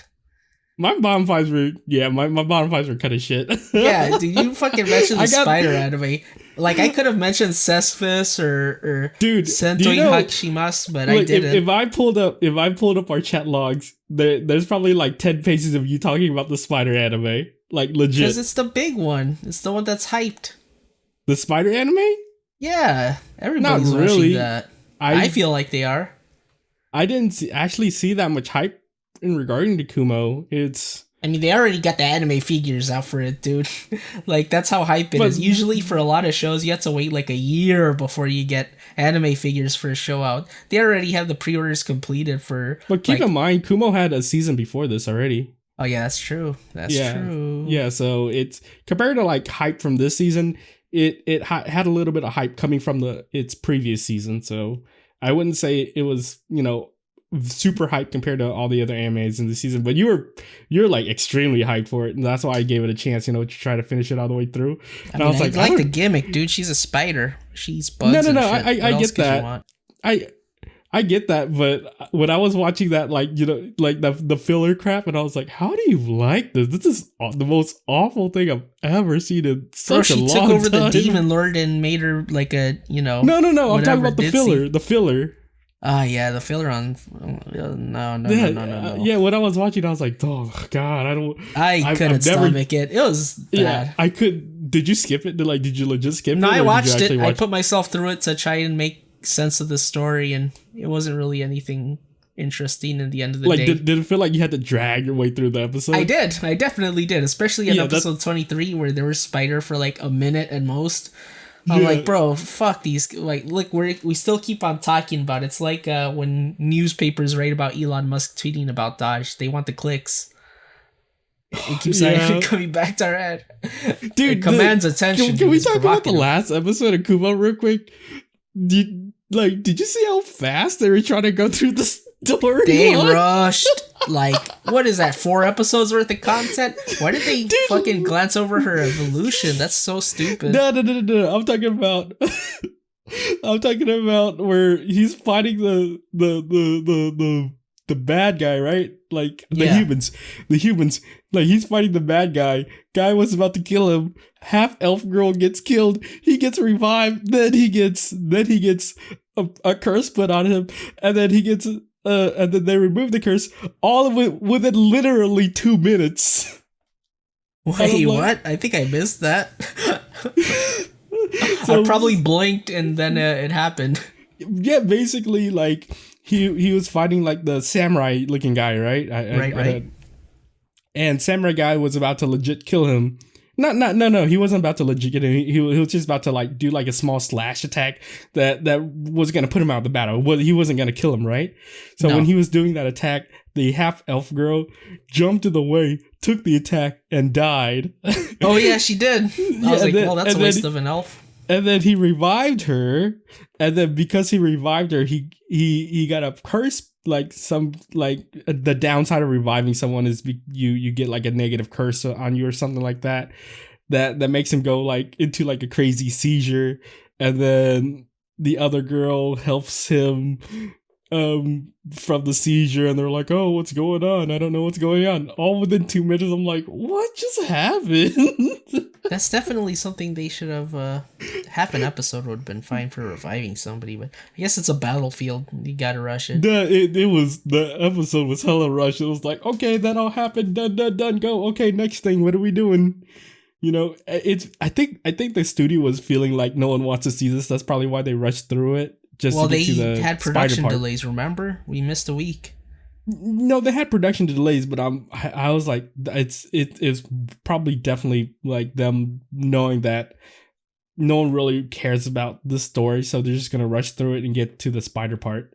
Speaker 1: My bottom 5s were my bottom 5s were kind of shit.
Speaker 2: Yeah, dude, you fucking mentioned the
Speaker 1: I got-
Speaker 2: spider anime. Like, I could have mentioned Cesspis or
Speaker 1: Dude, do
Speaker 2: Sentoi
Speaker 1: you know-
Speaker 2: Hakushimasu, but I
Speaker 1: Look,
Speaker 2: didn't.
Speaker 1: if I pulled up our chat logs, there's probably like 10 pages of you talking about the spider anime, like legit.
Speaker 2: Because it's the big one. It's the one that's hyped.
Speaker 1: The spider anime?
Speaker 2: Yeah, everybody's
Speaker 1: Not really.
Speaker 2: watching that. I
Speaker 1: I
Speaker 2: feel like they are.
Speaker 1: I didn't actually see that much hype in regarding to Kumo. It's
Speaker 2: I mean, they already got the anime figures out for it, dude. Like, that's how hype it
Speaker 1: But-
Speaker 2: is. Usually, for a lot of shows, you have to wait like a year before you get anime figures for a show out. They already have the pre-orders completed for.
Speaker 1: but keep
Speaker 2: like-
Speaker 1: in mind Kumo had a season before this already.
Speaker 2: Oh yeah, that's true. That's
Speaker 1: Yeah.
Speaker 2: true.
Speaker 1: Yeah, so it's compared to like hype from this season, it had a little bit of hype coming from its previous season. So I wouldn't say it was, super hyped compared to all the other animes in the season, but you're like extremely hyped for it, and that's why I gave it a chance, to try to finish it all the way through.
Speaker 2: I
Speaker 1: And
Speaker 2: mean,
Speaker 1: I was
Speaker 2: I
Speaker 1: like,
Speaker 2: like the
Speaker 1: don't-
Speaker 2: gimmick, dude. She's a spider. She's bugs.
Speaker 1: No,
Speaker 2: and
Speaker 1: no,
Speaker 2: shit.
Speaker 1: I
Speaker 2: What else
Speaker 1: get
Speaker 2: could you
Speaker 1: that.
Speaker 2: want?
Speaker 1: I get that, but when I was watching that, like like the filler crap, and I was like, "How do you like this? This is the most awful thing I've ever seen in
Speaker 2: Bro,
Speaker 1: such a
Speaker 2: she
Speaker 1: long
Speaker 2: took over
Speaker 1: time."
Speaker 2: the demon lord and made her like a,
Speaker 1: No, I'm talking
Speaker 2: whatever
Speaker 1: about the
Speaker 2: ditzy.
Speaker 1: filler. The filler.
Speaker 2: Ah, yeah, the filler on. No.
Speaker 1: Yeah, when I was watching, I was like, "Oh God, I don't."
Speaker 2: I
Speaker 1: I've
Speaker 2: couldn't
Speaker 1: never-
Speaker 2: stomach it. It was bad.
Speaker 1: Yeah, I could. Did you skip it? Did you legit skip it?
Speaker 2: No,
Speaker 1: or
Speaker 2: I
Speaker 1: did you
Speaker 2: watched it.
Speaker 1: actually
Speaker 2: I
Speaker 1: watch
Speaker 2: put myself through it to try and make sense of the story, and it wasn't really anything interesting in the end of the
Speaker 1: like,
Speaker 2: day.
Speaker 1: did it feel like you had to drag your way through the episode?
Speaker 2: I did. I definitely did, especially in
Speaker 1: Yeah, that's-
Speaker 2: episode 23 where there was Spider for like a minute at most. I'm
Speaker 1: Yeah.
Speaker 2: like, bro, fuck these. Like, look, we still keep on talking about it. It's like when newspapers write about Elon Musk tweeting about Dodge. They want the clicks. It keeps
Speaker 1: Yeah.
Speaker 2: coming back to our head.
Speaker 1: Dude,
Speaker 2: It commands attention.
Speaker 1: Can
Speaker 2: dude.
Speaker 1: we
Speaker 2: It's
Speaker 1: talk about the
Speaker 2: provocative.
Speaker 1: last episode of Kumo real quick? Did you see how fast they were trying to go through the story?
Speaker 2: They rushed. Like, what is that? 4 episodes worth of content? Why did they fucking glance over her evolution? That's so stupid.
Speaker 1: No. I'm talking about I'm talking about where he's fighting the bad guy, right? Like
Speaker 2: Yeah.
Speaker 1: the humans. Like he's fighting the bad guy. Guy was about to kill him. Half elf girl gets killed. He gets revived. Then he gets a curse put on him, and then he gets and then they remove the curse. All of it within literally 2 minutes.
Speaker 2: Wait, what? I think I missed that.
Speaker 1: So,
Speaker 2: I probably blinked and then it happened.
Speaker 1: Yeah, basically, like he was fighting like the samurai looking guy, right?
Speaker 2: Right.
Speaker 1: And samurai guy was about to legit kill him. No. He wasn't about to legit get him. He was just about to like do like a small slash attack that was gonna put him out of the battle. Well, he wasn't gonna kill him, right? So when he was doing that attack, the half elf girl jumped in the way, took the attack, and died.
Speaker 2: Oh yeah, she did. I was like, well, that's a waste of an elf.
Speaker 1: And then he revived her, and then because he revived her, he got a curse. Like the downside of reviving someone is you get like a negative curse on you or something like that. That makes him go like into like a crazy seizure, and then the other girl helps him from the seizure, and they're like, oh, what's going on? I don't know what's going on. All within 2 minutes, I'm like, what just happened?
Speaker 2: That's definitely something they should have. Half an episode would have been fine for reviving somebody, but I guess it's a battlefield. You gotta rush it.
Speaker 1: The episode was hella rushed. It was like, okay, that all happened, done, go. Okay, next thing, what are we doing? You know, I think the studio was feeling like no one wants to see this. That's probably why they rushed through it. Well,
Speaker 2: they had production delays. Remember, we missed a week.
Speaker 1: No, they had production delays, but I was like, it's probably definitely like them knowing that no one really cares about this story, so they're just gonna rush through it and get to the spider part.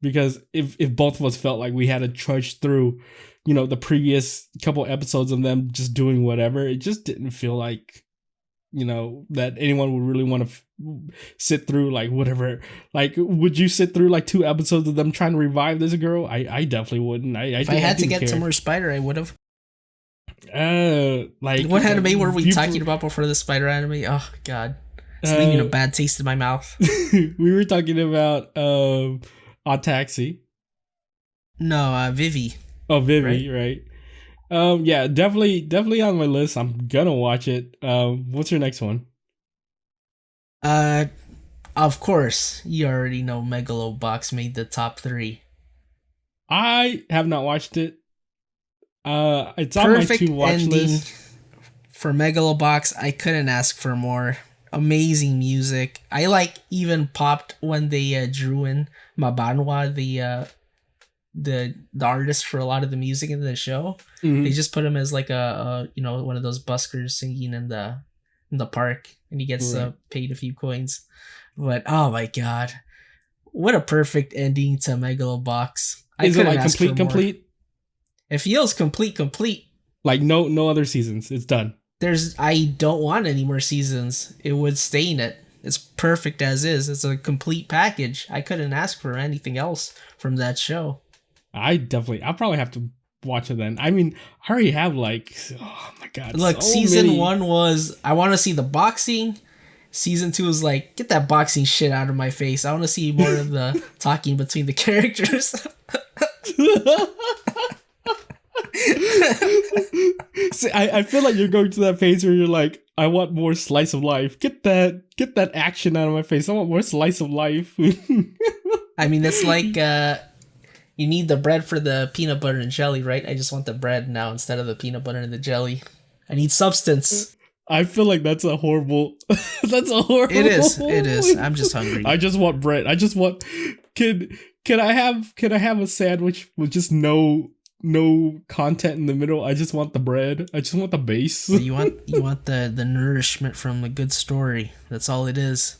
Speaker 1: Because if both of us felt like we had to trudge through, you know, the previous couple episodes of them just doing whatever, it just didn't feel like, you know, that anyone would really want to sit through like whatever. Like, would you sit through like 2 episodes of them trying to revive this girl? I definitely wouldn't.
Speaker 2: If I had to get some more spider, I would have.
Speaker 1: Like
Speaker 2: what anime were we talking about before the spider anime? Oh god, it's leaving a bad taste in my mouth.
Speaker 1: We were talking about Odd Taxi.
Speaker 2: No, Vivi.
Speaker 1: Oh, Vivi, right? Yeah, definitely on my list. I'm gonna watch it. What's your next one?
Speaker 2: Of course, you already know Megalobox made the top 3.
Speaker 1: I have not watched it. It's
Speaker 2: perfect
Speaker 1: on my to-watch list.
Speaker 2: For Megalobox. I couldn't ask for more. Amazing music. I like even popped when they drew in Mabanwa, the artist for a lot of the music in the show. Mm-hmm. They just put him as like a one of those buskers singing in the park, and he gets paid a few coins. But oh my god, what a perfect ending to Megalobox!
Speaker 1: Is it like complete?
Speaker 2: It feels complete.
Speaker 1: Like no other seasons. It's done.
Speaker 2: I don't want any more seasons. It would stain it. It's perfect as is. It's a complete package. I couldn't ask for anything else from that show.
Speaker 1: I'll probably have to watch it then. I mean, I already have like, oh my god.
Speaker 2: Look, season 1 was, I want to see the boxing. Season 2 was like, get that boxing shit out of my face. I want to see more of the talking between the characters.
Speaker 1: See, I feel like you're going to that phase where you're like, I want more slice of life. Get that action out of my face. I want more slice of life.
Speaker 2: I mean, it's like you need the bread for the peanut butter and jelly, right? I just want the bread now instead of the peanut butter and the jelly. I need substance.
Speaker 1: I feel like that's a horrible. That's a horrible.
Speaker 2: It is. I'm just hungry.
Speaker 1: I just want bread. I just want. Can I have a sandwich with just no content in the middle? I just want the bread. I just want the base.
Speaker 2: You want the nourishment from a good story. That's all it is.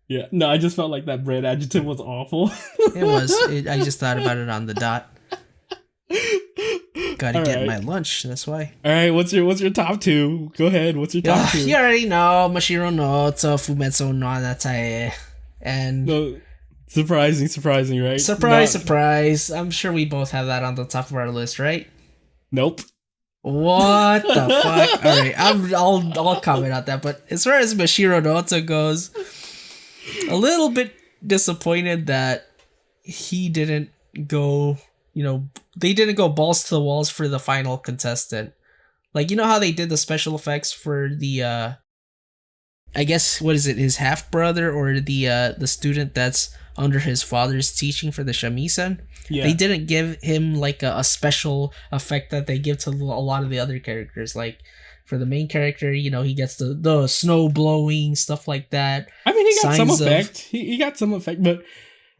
Speaker 1: Yeah. No, I just felt like that bread adjective was awful.
Speaker 2: It was. I just thought about it on the dot. Gotta get my lunch. That's why.
Speaker 1: All right. What's your top 2? Go ahead. What's your top 2?
Speaker 2: You already know. Mashiro no Fumetsu no Anatae. And
Speaker 1: no, surprising, right?
Speaker 2: Surprise. I'm sure we both have that on the top of our list, right?
Speaker 1: Nope.
Speaker 2: What the fuck? All right, I'll comment on that. But as far as Mashiro no Ota goes, A little bit disappointed that he didn't go, they didn't go balls to the walls for the final contestant. Like, you know how they did the special effects for the I guess, what is it, his half brother or the student that's under his father's teaching for the shamisen?
Speaker 1: Yeah.
Speaker 2: They didn't give him like a special effect that they give to a lot of the other characters. Like for the main character, he gets the snow blowing, stuff like that.
Speaker 1: I mean, he got some
Speaker 2: Signs of-
Speaker 1: effect. He got some effect, but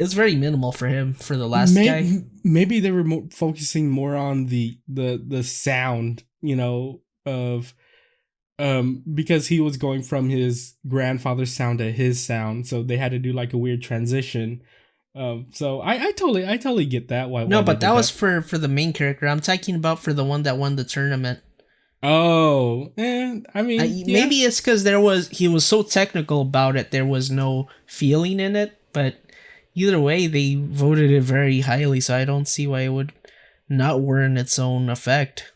Speaker 2: It's very minimal for him for the last guy.
Speaker 1: maybe they were focusing more on the sound, of because he was going from his grandfather's sound to his sound, so they had to do like a weird transition. So I totally get that. Why
Speaker 2: No,
Speaker 1: they
Speaker 2: but
Speaker 1: did
Speaker 2: that was for the main character. I'm talking about for the one that won the tournament.
Speaker 1: Oh, and I mean,
Speaker 2: maybe it's because he was so technical about it, there was no feeling in it. But either way, they voted it very highly, so I don't see why it would not warrant its own effect.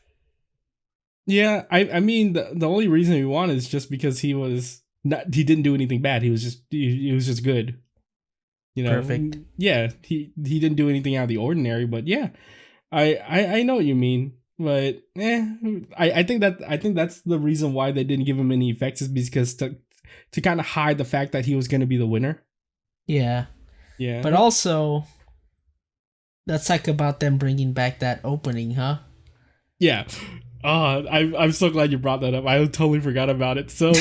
Speaker 1: Yeah, I mean the only reason we won is just because he didn't do anything bad. He was just good.
Speaker 2: Perfect.
Speaker 1: Yeah, he didn't do anything out of the ordinary, but yeah, I know what you mean. But I think that's the reason why they didn't give him any effects is because to kind of hide the fact that he was going to be the winner.
Speaker 2: Yeah.
Speaker 1: Yeah.
Speaker 2: But also, let's talk about them bringing back that opening, huh?
Speaker 1: Yeah. Oh, I'm so glad you brought that up. I totally forgot about it. So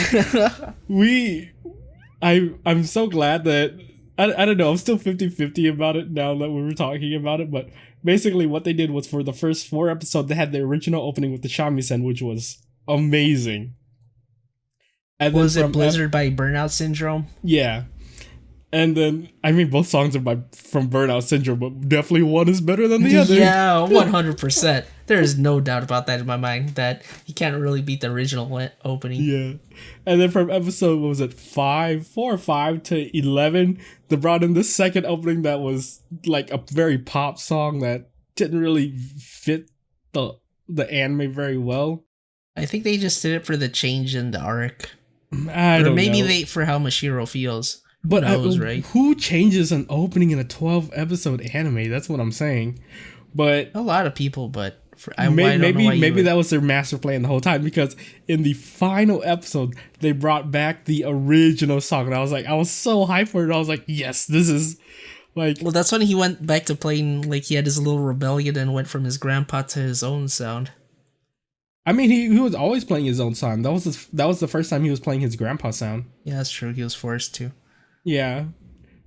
Speaker 1: I'm so glad that I don't know, I'm still 50-50 about it now that we were talking about it, but basically what they did was for the first 4 episodes they had the original opening with the shamisen, which was amazing.
Speaker 2: And was it Blizzard by Burnout Syndrome?
Speaker 1: Yeah. And then, I mean, both songs are from Burnout Syndrome, but definitely one is better than the other.
Speaker 2: Yeah, 100%. There is no doubt about that in my mind, that you can't really beat the original opening.
Speaker 1: Yeah. And then from episode, what was it, 4 or 5 to 11, they brought in the second opening that was like a very pop song that didn't really fit the anime very well.
Speaker 2: I think they just did it for the change in the arc.
Speaker 1: I don't know.
Speaker 2: Or maybe for how Mashiro feels.
Speaker 1: But
Speaker 2: knows, right?
Speaker 1: Who changes an opening in a 12 episode anime? That's what I'm saying. But
Speaker 2: a lot of people, but
Speaker 1: maybe that was their master plan the whole time, because in the final episode they brought back the original song and I was so hyped for it. I was like, yes, this is like,
Speaker 2: well, that's when he went back to playing, like he had his little rebellion and went from his grandpa to his own sound.
Speaker 1: I mean, he was always playing his own sound. That was the first time he was playing his grandpa sound.
Speaker 2: Yeah, that's true. He was forced to.
Speaker 1: Yeah.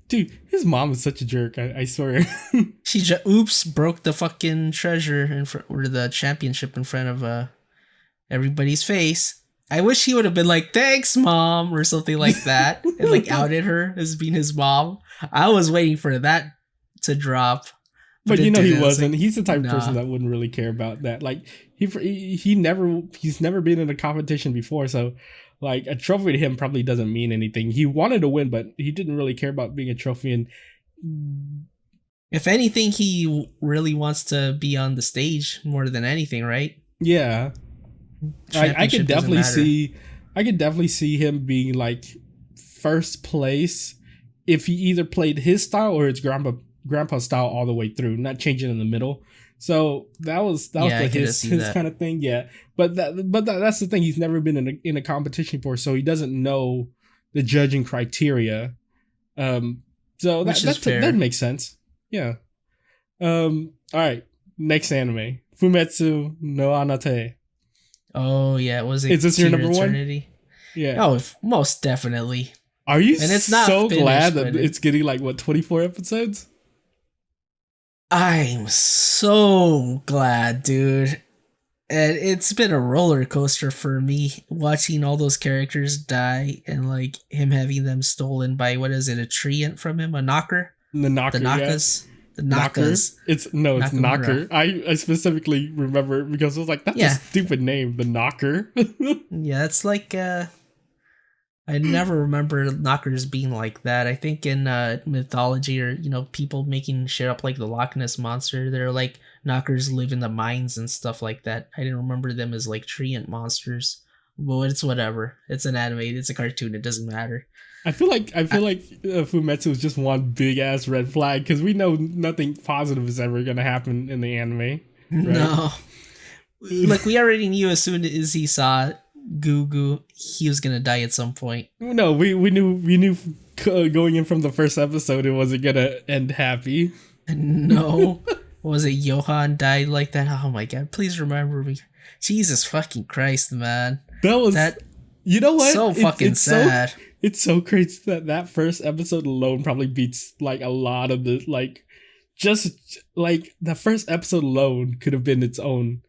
Speaker 1: Dude, his mom is such a jerk, I swear.
Speaker 2: She broke the fucking treasure or the championship in front of everybody's face. I wish he would have been like, thanks, mom, or something like that, and like outed her as being his mom. I was waiting for that to drop.
Speaker 1: But he wasn't. Like, he's the type of person that wouldn't really care about that. Like, he's never been in a competition before, so like a trophy to him probably doesn't mean anything. He wanted to win, but he didn't really care about being a trophy. And
Speaker 2: if anything, he really wants to be on the stage more than anything, right?
Speaker 1: Yeah, I could definitely see him being like first place if he either played his style or his grandpa's style all the way through, not changing in the middle. So that was his kind of thing. Yeah, but that's the thing. He's never been in a competition before, so he doesn't know the judging criteria. So that makes sense. Yeah. All right. Next anime, Fumetsu no Anate.
Speaker 2: Oh yeah,
Speaker 1: Is this your number
Speaker 2: Eternity?
Speaker 1: 1? Yeah.
Speaker 2: Oh, most definitely.
Speaker 1: Are you
Speaker 2: and it's not
Speaker 1: so
Speaker 2: finished,
Speaker 1: glad that it's getting like 24 episodes?
Speaker 2: I'm so glad, dude. And it's been a roller coaster for me watching all those characters die and like him having them stolen by, what is it, a treant from him, a knocker?
Speaker 1: The knocker.
Speaker 2: The Nakas.
Speaker 1: It's Knocker. I specifically remember because I was like, that's a stupid name, the Knocker.
Speaker 2: Yeah, it's like I never remember knockers being like that. I think in mythology or, people making shit up like the Loch Ness Monster, they're like knockers live in the mines and stuff like that. I didn't remember them as like treant monsters. But it's whatever. It's an anime. It's a cartoon. It doesn't matter.
Speaker 1: Fumetsu is just one big ass red flag because we know nothing positive is ever gonna happen in the anime, right?
Speaker 2: No. Look, we already knew as soon as he saw Gugu, he was gonna die at some point.
Speaker 1: No, we knew going in from the first episode it wasn't gonna end happy.
Speaker 2: No. Was it Johan died like that? Oh my god, please remember me. Jesus fucking Christ, man.
Speaker 1: That you know what?
Speaker 2: So fucking sad.
Speaker 1: It's so crazy that first episode alone probably beats like a lot of the like just like the first episode alone could have been its own.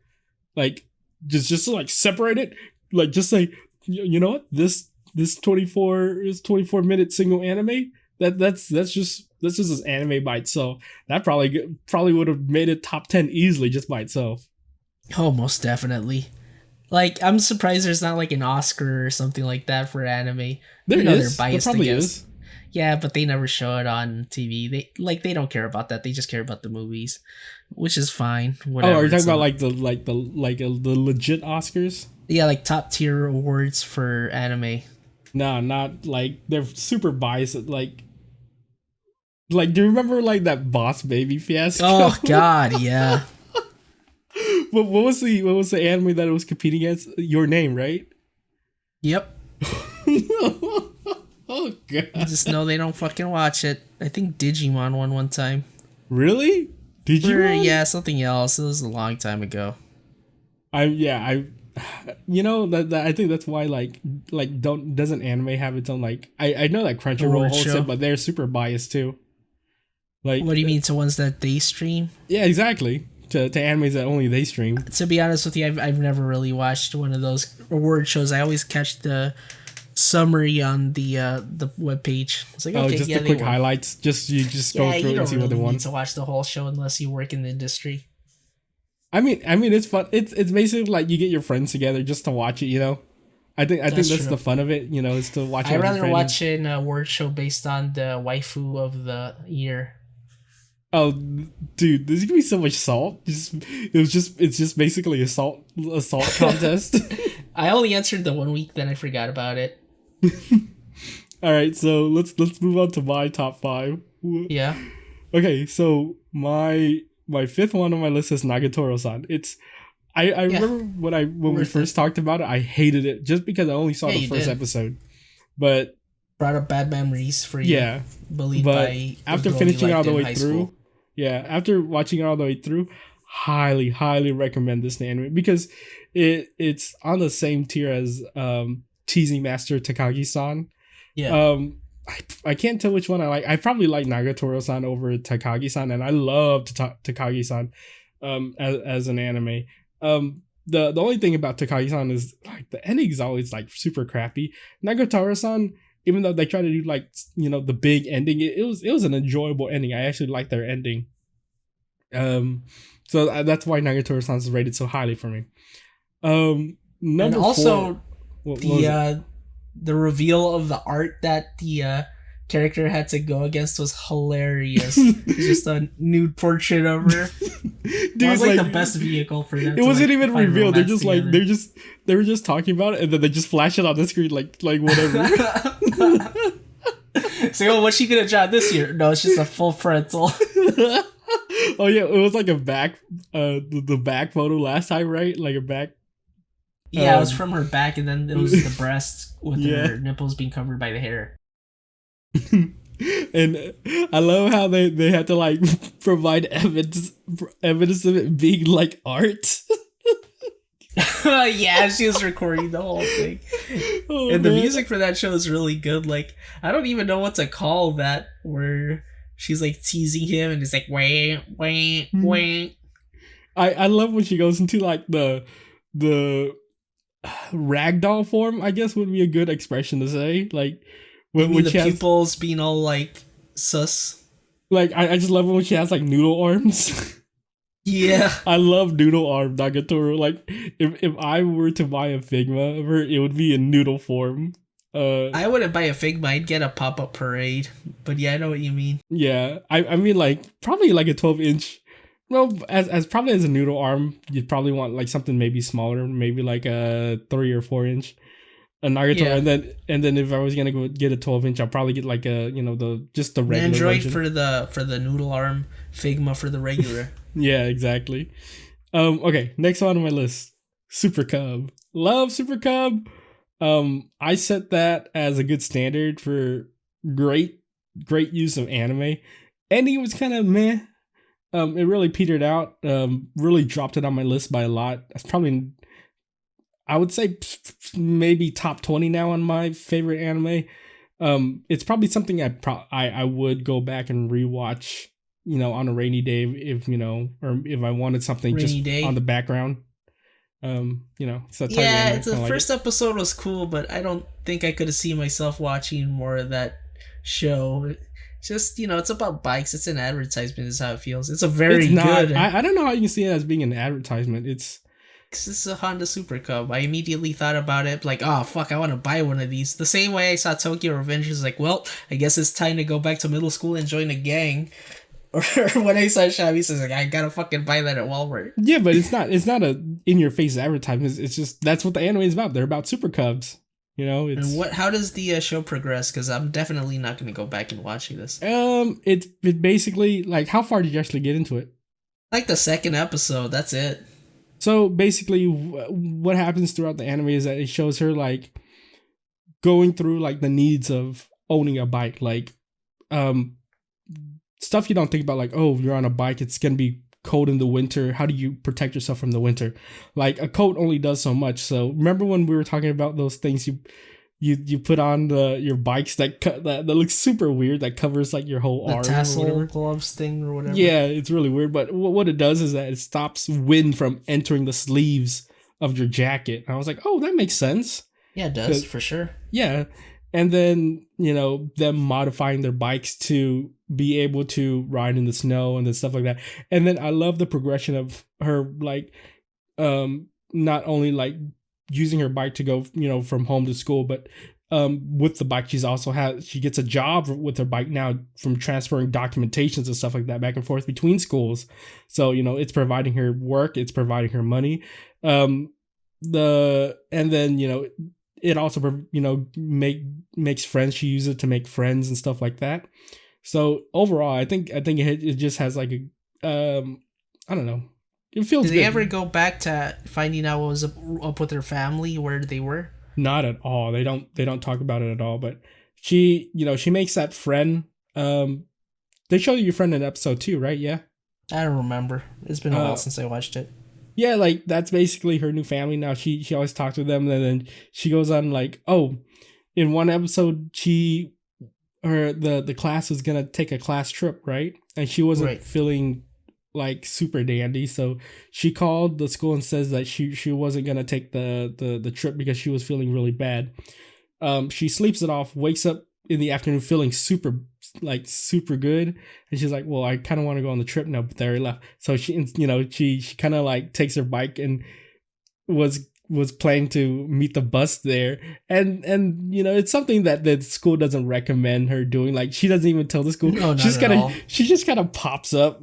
Speaker 1: Like just like separate it, like just say you know what this 24-minute single anime that's just this anime by itself. That probably would have made it top 10 easily just by itself.
Speaker 2: Oh, most definitely. Like, I'm surprised there's not like an Oscar or something like that for anime.
Speaker 1: There
Speaker 2: is. They're biased
Speaker 1: there probably
Speaker 2: against.
Speaker 1: Is.
Speaker 2: Yeah, but they never show it on TV. They don't care about that. They just care about the movies, which is fine. Whatever.
Speaker 1: Oh, are you talking about like the legit Oscars?
Speaker 2: Yeah, like top tier awards for anime.
Speaker 1: No, not like they're super biased. Like, do you remember like that Boss Baby fiasco?
Speaker 2: Oh God, yeah.
Speaker 1: what was the anime that it was competing against? Your Name, right?
Speaker 2: Yep.
Speaker 1: Oh god.
Speaker 2: I just know they don't fucking watch it. I think Digimon won one time.
Speaker 1: Really? Digimon?
Speaker 2: Yeah, something else. It was a long time ago.
Speaker 1: You know that I think that's why doesn't anime have its own like I know that Crunchyroll holds it, but they're super biased too. Like,
Speaker 2: what do you mean to ones that they stream?
Speaker 1: Yeah, exactly. To animes that only they stream.
Speaker 2: To be honest with you, I've never really watched one of those award shows. I always catch the summary on the webpage. It's like, okay,
Speaker 1: just the quick highlights. You just go through it and see what they want.
Speaker 2: You don't need to watch the whole show unless you work in the industry.
Speaker 1: I mean, it's fun. It's basically like you get your friends together just to watch it. You know, I think that's the fun of it. You know, is to watch it.
Speaker 2: I'd rather watch an award show based on the waifu of the year.
Speaker 1: Oh, dude, there's gonna be so much salt. It's just basically a salt contest.
Speaker 2: I only answered the 1 week, then I forgot about it.
Speaker 1: All right, so let's move on to my top 5.
Speaker 2: Yeah.
Speaker 1: Okay, so my fifth one on my list is Nagatoro-san. I remember when we first talked about it, I hated it just because I only saw the first episode. But
Speaker 2: brought up bad memories for you.
Speaker 1: Yeah.
Speaker 2: Bullied
Speaker 1: but
Speaker 2: by
Speaker 1: after finishing it all the way through, after watching it all the way through, highly recommend this anime because it's on the same tier as Teasing Master Takagi-san.
Speaker 2: Yeah.
Speaker 1: I can't tell which one I like. I probably like Nagatoro-san over Takagi-san, and I love Takagi-san as an anime. The only thing about Takagi-san is like the ending is always like super crappy. Nagatoro-san, even though they try to do like the big ending, it was an enjoyable ending. I actually like their ending. So that's why Nagatoro-san is rated so highly for me. Number
Speaker 2: and also
Speaker 1: 4,
Speaker 2: the reveal of the art that the character had to go against was hilarious. It's just a nude portrait of her. Dude, it was like the best vehicle for them.
Speaker 1: It wasn't even revealed. They're just together. They were just talking about it, and then they just flash it on the screen like whatever.
Speaker 2: So, what's she gonna draw this year? No, it's just a full frontal.
Speaker 1: Oh yeah, it was like a back, the back photo last time, right? Like a back.
Speaker 2: Yeah, it was from her back, and then it was the breast with her nipples being covered by the hair.
Speaker 1: And I love how they had to like provide evidence of it being like art.
Speaker 2: Yeah, she was recording the whole thing. Oh, and the music for that show is really good. Like, I don't even know what to call that, where she's like teasing him and it's like wah wah wah.
Speaker 1: I love when she goes into like the ragdoll form, I guess would be a good expression to say. Like when
Speaker 2: the pupils being all like sus.
Speaker 1: Like I just love it when she has like noodle arms.
Speaker 2: Yeah.
Speaker 1: I love noodle arm Nagatoro. Like if I were to buy a Figma of her, it would be in noodle form.
Speaker 2: I wouldn't buy a Figma, I'd get a pop-up parade. But yeah, I know what you mean.
Speaker 1: Yeah. I mean like probably like a 12-inch. Well, as probably as a noodle arm, you'd probably want like something maybe smaller, maybe like a 3 or 4 inch. a Naruto,
Speaker 2: Yeah.
Speaker 1: and then if I was gonna go get a 12-inch, I'll probably get like a the just the
Speaker 2: An
Speaker 1: regular
Speaker 2: Android
Speaker 1: version.
Speaker 2: for the noodle arm, Figma for the regular.
Speaker 1: Yeah, exactly. Okay, next one on my list, Super Cub. Love Super Cub. I set that as a good standard for great great use of anime. Ending was kind of meh. It really petered out. Really dropped it on my list by a lot. That's probably, I would say, maybe top 20 now on my favorite anime. It's probably something I would go back and rewatch, on a rainy day if or if I wanted something
Speaker 2: Rainy
Speaker 1: just on
Speaker 2: day.
Speaker 1: the background. It's that type of
Speaker 2: Yeah,
Speaker 1: anime.
Speaker 2: the
Speaker 1: Kind of like
Speaker 2: first
Speaker 1: it.
Speaker 2: episode was cool, but I don't think I could have seen myself watching more of that show. Just it's about bikes. It's an advertisement, is how it feels. It's a
Speaker 1: It's
Speaker 2: very
Speaker 1: not.
Speaker 2: good.
Speaker 1: I don't know how you can see it as being an advertisement.
Speaker 2: This is a Honda Super Cub. I immediately thought about it, like, oh fuck, I want to buy one of these. The same way I saw Tokyo Revengers, like, well, I guess it's time to go back to middle school and join a gang. Or when I saw Shabby says, like, I gotta fucking buy that at Walmart.
Speaker 1: Yeah, but it's not. It's not a in your face advertisement. It's just that's what the anime is about. They're about super cubs.
Speaker 2: And
Speaker 1: It's
Speaker 2: how does the show progress? Because I'm definitely not gonna go back and watching this.
Speaker 1: it basically, like, how far did you actually get into it?
Speaker 2: Like the second episode, that's it.
Speaker 1: So basically, what happens throughout the anime is that it shows her like going through like the needs of owning a bike, like um stuff you don't think about, like, oh, you're on a bike, it's gonna be cold in the winter. How do you protect yourself from the winter? Like a coat only does so much. So remember when we were talking about those things you put on your bikes that looks super weird, that covers like your whole
Speaker 2: The
Speaker 1: arm or
Speaker 2: tassel
Speaker 1: whatever.
Speaker 2: gloves thing or whatever.
Speaker 1: Yeah, it's really weird. But what it does is that it stops wind from entering the sleeves of your jacket. And I was like, oh, that makes sense.
Speaker 2: Yeah, it does, for sure.
Speaker 1: Yeah. And then, them modifying their bikes to be able to ride in the snow and then stuff like that. And then I love the progression of her, like, not only like using her bike to go, from home to school, but with the bike, she gets a job with her bike now, from transferring documentations and stuff like that back and forth between schools. So, it's providing her work, it's providing her money. And then, it also, makes friends. She uses it to make friends and stuff like that. So overall, I think it just has like I don't know. It feels
Speaker 2: Did they
Speaker 1: good.
Speaker 2: ever go back to finding out what was up with their family, where they were?
Speaker 1: Not at all. They don't talk about it at all. But she makes that friend. They show you your friend in episode 2, right? Yeah.
Speaker 2: I don't remember. It's been a while
Speaker 1: Uh,
Speaker 2: since I watched it.
Speaker 1: yeah, like that's basically her new family now. She always talks with them, and then she goes on like, oh, in one episode the class was gonna take a class trip, right? And she wasn't
Speaker 2: Right.
Speaker 1: feeling like super dandy, so she called the school and says that she wasn't gonna take the trip because she was feeling really bad. She sleeps it off, wakes up in the afternoon feeling super good, and she's like, well, I kind of want to go on the trip now, but they already left. So she kind of like takes her bike and was planning to meet the bus there, and it's something that the school doesn't recommend her doing. Like, she doesn't even tell the school.
Speaker 2: No, not at all.
Speaker 1: She just kind of pops up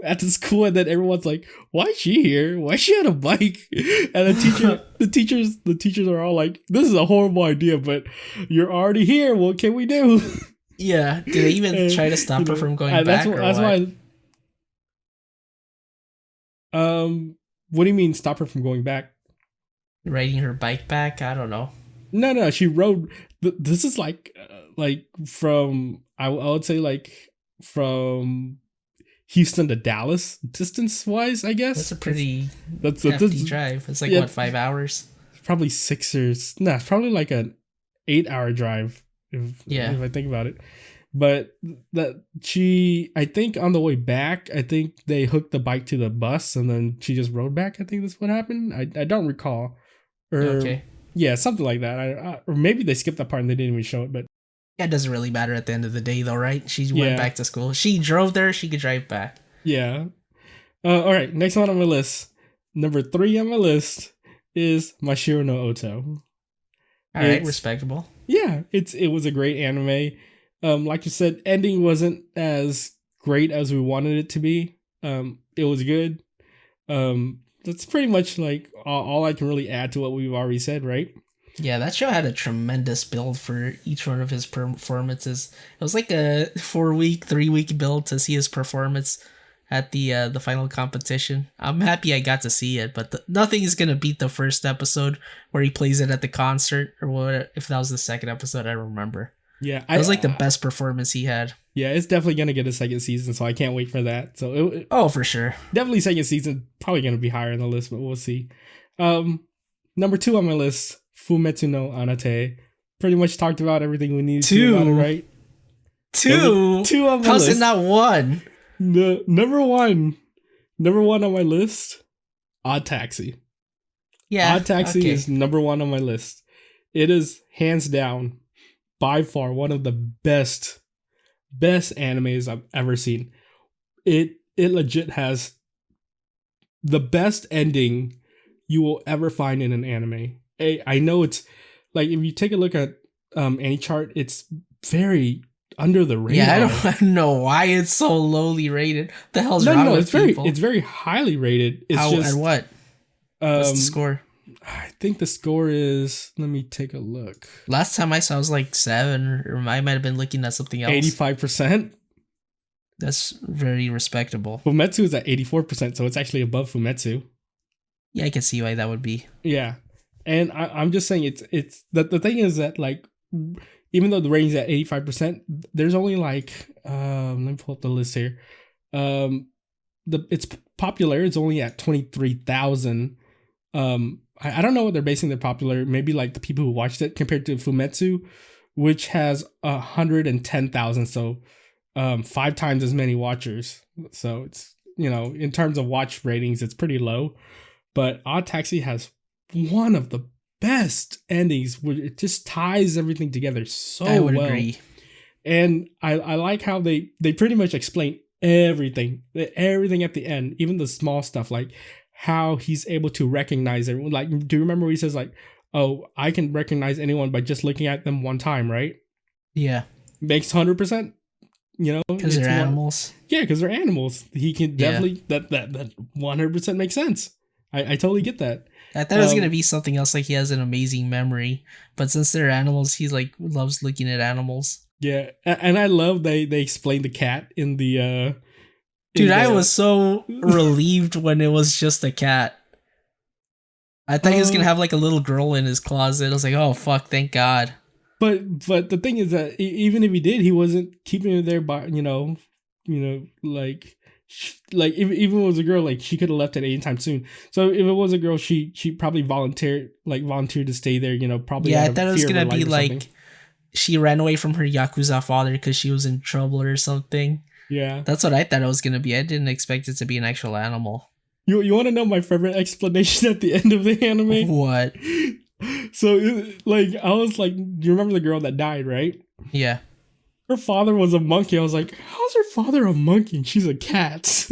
Speaker 1: at the school, and then everyone's like, why is she here? Why is she on a bike? And the teachers are all like, this is a horrible idea, but you're already here, what can we do?
Speaker 2: Yeah. Did they even try to stop her from going back?
Speaker 1: That's why. What do you mean stop her from going back?
Speaker 2: Riding her bike back? I don't know.
Speaker 1: No, she rode. This is like from I would say like from Houston to Dallas, distance wise, I guess.
Speaker 2: That's a pretty
Speaker 1: that's
Speaker 2: hefty drive. It's like,
Speaker 1: yeah,
Speaker 2: what, 5 hours?
Speaker 1: probably it's probably like an 8-hour drive if I think about it. But I think on the way back, I think they hooked the bike to the bus and then she just rode back. I think that's what happened. I don't recall. Or
Speaker 2: Okay.
Speaker 1: yeah, something like that. Or maybe they skipped that part and they didn't even show it. But
Speaker 2: Yeah, it doesn't really matter at the end of the day, though, right? She
Speaker 1: Yeah.
Speaker 2: went back to school. She drove there. She could drive back.
Speaker 1: yeah. All right, next one on my list. Number 3 on my list is Mashiro no Oto.
Speaker 2: All right,
Speaker 1: It's-
Speaker 2: respectable.
Speaker 1: Yeah, it was a great anime. Like you said, ending wasn't as great as we wanted it to be. It was good. That's pretty much like all I can really add to what we've already said, right?
Speaker 2: Yeah, that show had a tremendous build for each one of his performances. It was like a 4 week, 3 week build to see his performance at the final competition. I'm happy I got to see it, but nothing is gonna beat the first episode where he plays it at the concert, or what? If that was the second episode, I don't remember.
Speaker 1: Yeah,
Speaker 2: That was like the best performance he had.
Speaker 1: yeah, it's definitely gonna get a second season, so I can't wait for that. So
Speaker 2: Oh, for sure.
Speaker 1: definitely second season, probably gonna be higher on the list, but we'll see. Number 2 on my list, Fumetsu no Anate. Pretty much talked about everything we needed to about it, right?
Speaker 2: Two
Speaker 1: on my
Speaker 2: How's
Speaker 1: list.
Speaker 2: it not one?
Speaker 1: The number one on my list, Odd Taxi.
Speaker 2: Yeah.
Speaker 1: Odd Taxi is number 1 on my list. It is hands down, by far, one of the best animes I've ever seen. It legit has the best ending you will ever find in an anime. I know it's like, if you take a look at any chart, it's very under the radar.
Speaker 2: Yeah, I don't know why it's so lowly rated. The hell's wrong with people?
Speaker 1: It's very highly rated. It's
Speaker 2: and what? What's the score?
Speaker 1: I think the score is, let me take a look.
Speaker 2: Last time I saw it was like 7, or I might have been looking at something else.
Speaker 1: 85%.
Speaker 2: That's very respectable.
Speaker 1: Fumetsu is at 84%, so it's actually above Fumetsu.
Speaker 2: Yeah, I can see why that would be.
Speaker 1: Yeah, and I'm just saying it's the thing is that, like, even though the rating's at 85%, there's only like let me pull up the list here. It's popular. It's only at 23,000. I don't know what they're basing their popular. Maybe like the people who watched it compared to Fumetsu, which has 110,000. So 5 times as many watchers. So it's, in terms of watch ratings, it's pretty low. But Odd Taxi has one of the best endings where it just ties everything together so well. I would agree. And I like how they pretty much explain everything at the end, even the small stuff, like how he's able to recognize everyone. Like, do you remember where he says, like, oh, I can recognize anyone by just looking at them one time, right?
Speaker 2: Yeah.
Speaker 1: Makes 100%,
Speaker 2: because they're animals.
Speaker 1: Yeah, because they're animals. He can definitely, that 100% makes sense. I totally get that.
Speaker 2: I thought it was going to be something else, like he has an amazing memory, but since they're animals, he's like loves looking at animals.
Speaker 1: Yeah, and I love they explained the cat in the
Speaker 2: Dude, I was so relieved when it was just a cat. I thought he was gonna have like a little girl in his closet. I was like, oh fuck, thank God.
Speaker 1: But the thing is that even if he did, he wasn't keeping her there by like if even if it was a girl, like she could have left at any time soon. So if it was a girl, she probably volunteered to stay there. Probably.
Speaker 2: Yeah, I thought it was gonna be like she ran away from her Yakuza father because she was in trouble or something.
Speaker 1: Yeah, that's
Speaker 2: what I thought it was gonna be. I didn't expect it to be an actual animal.
Speaker 1: You want to know my favorite explanation at the end of the anime?
Speaker 2: What?
Speaker 1: So I was like, do you remember the girl that died, right?
Speaker 2: Yeah.
Speaker 1: Her father was a monkey. I was like, how's her father a monkey and she's a cat?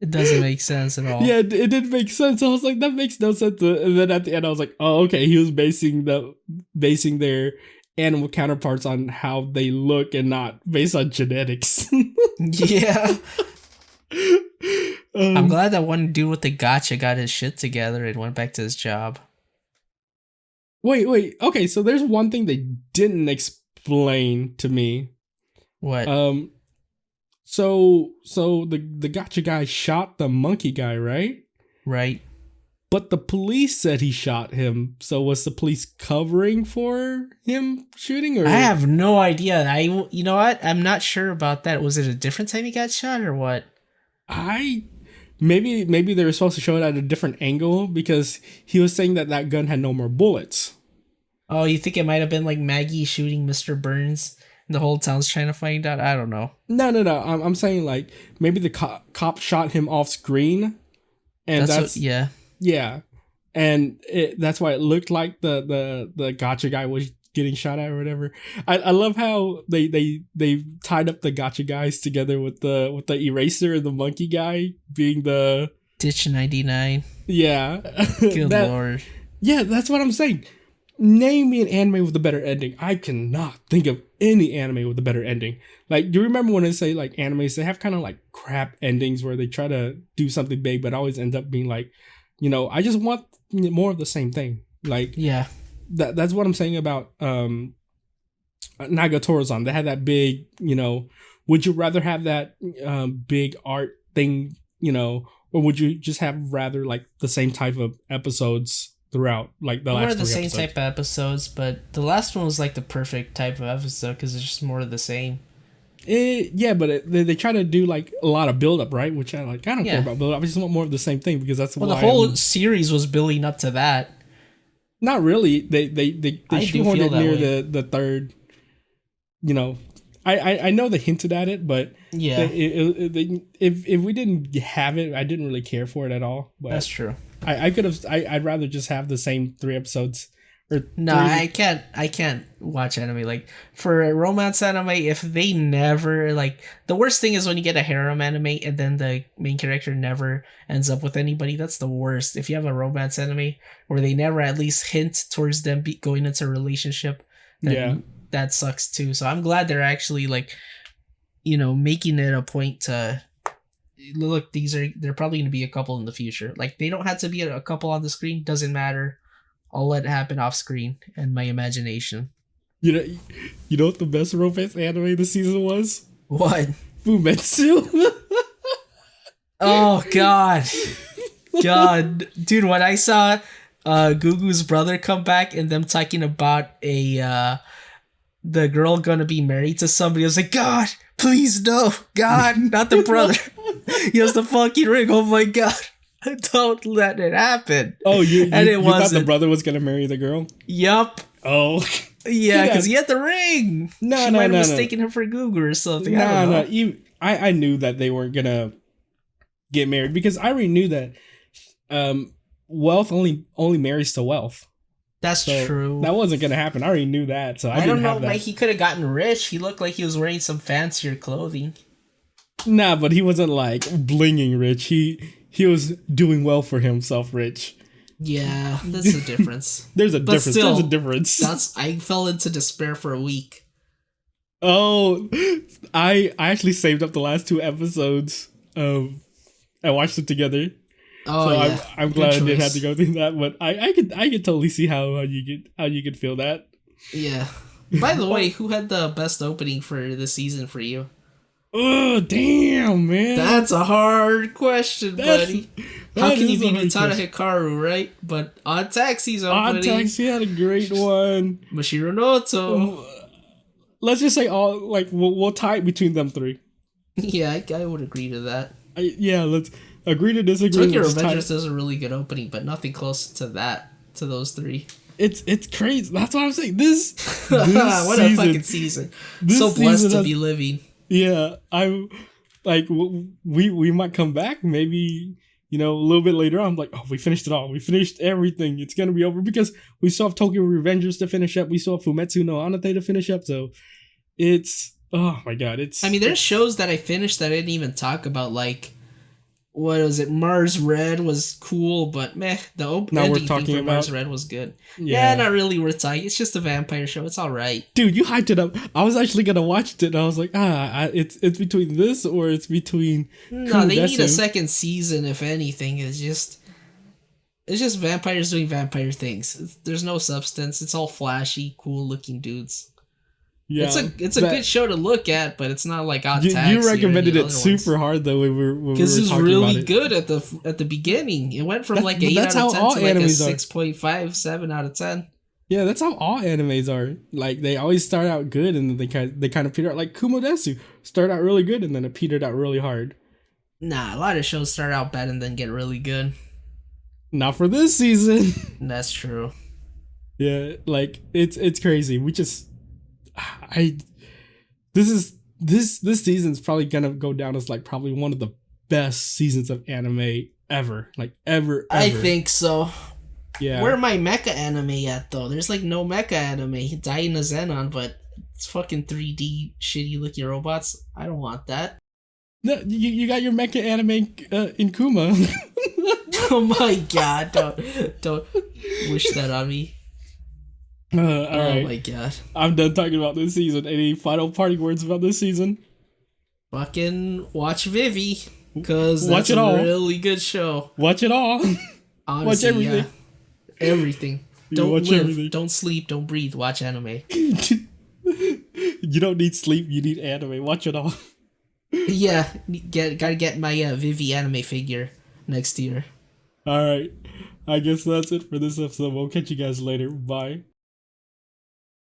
Speaker 2: It doesn't make sense at all.
Speaker 1: Yeah, it didn't make sense. I was like, that makes no sense. And then at the end, I was like, oh, okay. He was basing their animal counterparts on how they look and not based on genetics.
Speaker 2: Yeah. I'm glad that one dude with the gotcha got his shit together and went back to his job.
Speaker 1: Wait. Okay, so there's one thing they didn't explain to me.
Speaker 2: What?
Speaker 1: So the gotcha guy shot the monkey guy, right?
Speaker 2: Right.
Speaker 1: But the police said he shot him. So was the police covering for him shooting? Or
Speaker 2: I have no idea. You know what? I'm not sure about that. Was it a different time he got shot or what?
Speaker 1: Maybe they were supposed to show it at a different angle because he was saying that gun had no more bullets.
Speaker 2: Oh, you think it might have been like Maggie shooting Mr. Burns and the whole town's trying to find out? I don't know. No.
Speaker 1: I'm saying like maybe the cop shot him off screen, and that's yeah, and that's why it looked like the gotcha guy was getting shot at or whatever. I love how they tied up the gotcha guys together with the eraser and the monkey guy being the
Speaker 2: Ditch 99.
Speaker 1: Yeah.
Speaker 2: Good lord.
Speaker 1: Yeah, that's what I'm saying. Name me an anime with a better ending. I cannot think of any anime with a better ending. Like, do you remember when I say like animes, they have kind of like crap endings where they try to do something big, but always ends up being like, I just want more of the same thing. Like
Speaker 2: Yeah.
Speaker 1: that's what I'm saying about Nagatorazan. They had that big, would you rather have that big art thing, or would you just have rather like the same type of episodes throughout, like the
Speaker 2: More
Speaker 1: last
Speaker 2: of the
Speaker 1: three
Speaker 2: same
Speaker 1: episodes?
Speaker 2: type of episodes, but the last one was like the perfect type of episode because it's just more of the same.
Speaker 1: Yeah, but they try to do like a lot of build up, right? Which I like. I don't care
Speaker 2: Yeah.
Speaker 1: about build up. I just want more of the same thing because that's
Speaker 2: Well, the
Speaker 1: why
Speaker 2: whole
Speaker 1: I'm
Speaker 2: series was building up to that.
Speaker 1: not really. They
Speaker 2: I do
Speaker 1: shoehorned
Speaker 2: feel
Speaker 1: it
Speaker 2: that
Speaker 1: near
Speaker 2: way.
Speaker 1: the third. You know, I know they hinted at it, but
Speaker 2: Yeah,
Speaker 1: if we didn't have it, I didn't really care for it at all. But
Speaker 2: that's true.
Speaker 1: I could have. I'd rather just have the same three episodes or
Speaker 2: No,
Speaker 1: three.
Speaker 2: I can't watch anime. Like for a romance anime, if they never like the worst thing is when you get a harem anime and then the main character never ends up with anybody. That's the worst. If you have a romance anime where they never at least hint towards them going into a relationship, then
Speaker 1: Yeah.
Speaker 2: that sucks too. So I'm glad they're actually like, making it a point to look. They're probably going to be a couple in the future. Like they don't have to be a couple on the screen. Doesn't matter. I'll let it happen off screen and my imagination.
Speaker 1: You know, what the best romance anime this season was?
Speaker 2: What?
Speaker 1: Fumetsu.
Speaker 2: Oh God, dude! When I saw Gugu's brother come back and them talking about the girl gonna be married to somebody, I was like, God, please no, God, not the brother. He has the fucking ring. Oh my God. Don't let it happen.
Speaker 1: Oh, you thought the
Speaker 2: wasn't.
Speaker 1: brother was gonna marry the girl?
Speaker 2: Yup.
Speaker 1: Oh,
Speaker 2: Yeah, because he had the ring. She might have mistaken her for Gugu or something. I don't know.
Speaker 1: I knew that they weren't gonna get married because I already knew that wealth only marries to wealth.
Speaker 2: That's true.
Speaker 1: That wasn't gonna happen. I already knew that, so I didn't
Speaker 2: don't know.
Speaker 1: have that.
Speaker 2: Like he could have gotten rich. He looked like he was wearing some fancier clothing.
Speaker 1: Nah, but he wasn't like blinging rich. He was doing well for himself rich.
Speaker 2: Yeah, that's the difference.
Speaker 1: There's a difference.
Speaker 2: Still,
Speaker 1: There's a difference.
Speaker 2: I fell into despair for a week.
Speaker 1: Oh, I actually saved up the last 2 episodes. I watched it together.
Speaker 2: Oh
Speaker 1: So
Speaker 2: yeah,
Speaker 1: I'm glad I didn't have to go through that, but I could totally see how you could feel that.
Speaker 2: Yeah. By the way, who had the best opening for the season for you?
Speaker 1: Oh damn, man!
Speaker 2: That's a hard question, buddy. How can you be Utada
Speaker 1: question.
Speaker 2: Hikaru, right? But Odd Taxi's
Speaker 1: Odd
Speaker 2: opening.
Speaker 1: Taxi had a great one.
Speaker 2: Mashiro Noto.
Speaker 1: Let's just say all like we'll tie it between them 3.
Speaker 2: Yeah, I would agree to that.
Speaker 1: Let's agree to disagree.
Speaker 2: Tokyo Revengers does a really good opening, but nothing close to those 3.
Speaker 1: It's crazy. That's what I'm saying. This
Speaker 2: what
Speaker 1: season,
Speaker 2: a fucking season.
Speaker 1: This
Speaker 2: So blessed
Speaker 1: season
Speaker 2: to be living.
Speaker 1: Yeah, I'm like we might come back maybe a little bit later on. I'm like, oh, we finished it all. We finished everything. It's gonna be over because we still have Tokyo Revengers to finish up. We still have Fumetsu no Anate to finish up. So it's oh my god.
Speaker 2: I mean, there's shows that I finished that I didn't even talk about. Like, what was it? Mars Red was cool, but meh. The ending thing for Mars Red was good. Yeah, not really worth talking. It's just a vampire show. It's all right.
Speaker 1: Dude, you hyped it up. I was actually gonna watch it. And I was like, it's between this or it's between.
Speaker 2: No, they need a second season. If anything, it's just vampires doing vampire things. There's no substance. It's all flashy, cool looking dudes.
Speaker 1: Yeah,
Speaker 2: it's a good show to look at, but it's not like Odd Taxi.
Speaker 1: You recommended it super
Speaker 2: ones.
Speaker 1: hard though when we were
Speaker 2: because it's
Speaker 1: talking
Speaker 2: really
Speaker 1: about it.
Speaker 2: good at the beginning. It went from like 8 out of 10 to like a 6.5, 7 out of 10.
Speaker 1: Yeah, that's how all animes are. Like they always start out good and then they kind of peter out. Like Kumodesu start out really good and then it petered out really hard.
Speaker 2: Nah, a lot of shows start out bad and then get really good.
Speaker 1: Not for this season.
Speaker 2: That's true.
Speaker 1: Yeah, like it's crazy. This season's probably gonna go down as like probably one of the best seasons of anime ever. Like ever.
Speaker 2: I think so.
Speaker 1: Yeah.
Speaker 2: Where my mecha anime at though? There's like no mecha anime. Dying a Zenon, but it's fucking 3D shitty looking robots. I don't want that.
Speaker 1: No, you got your mecha anime in Kuma.
Speaker 2: Oh my god! Don't wish that on me.
Speaker 1: All right.
Speaker 2: My god!
Speaker 1: I'm done talking about this season. Any final parting words about this season?
Speaker 2: Fucking watch Vivi, because
Speaker 1: that's a
Speaker 2: really good show.
Speaker 1: Watch it all.
Speaker 2: Honestly,
Speaker 1: Watch everything.
Speaker 2: Yeah. Everything.
Speaker 1: You
Speaker 2: Don't
Speaker 1: watch
Speaker 2: live,
Speaker 1: everything.
Speaker 2: don't sleep, don't breathe. Watch anime.
Speaker 1: You don't need sleep. You need anime. Watch it all.
Speaker 2: Yeah, gotta get my Vivi anime figure next year.
Speaker 1: All right. I guess that's it for this episode. We'll catch you guys later. Bye.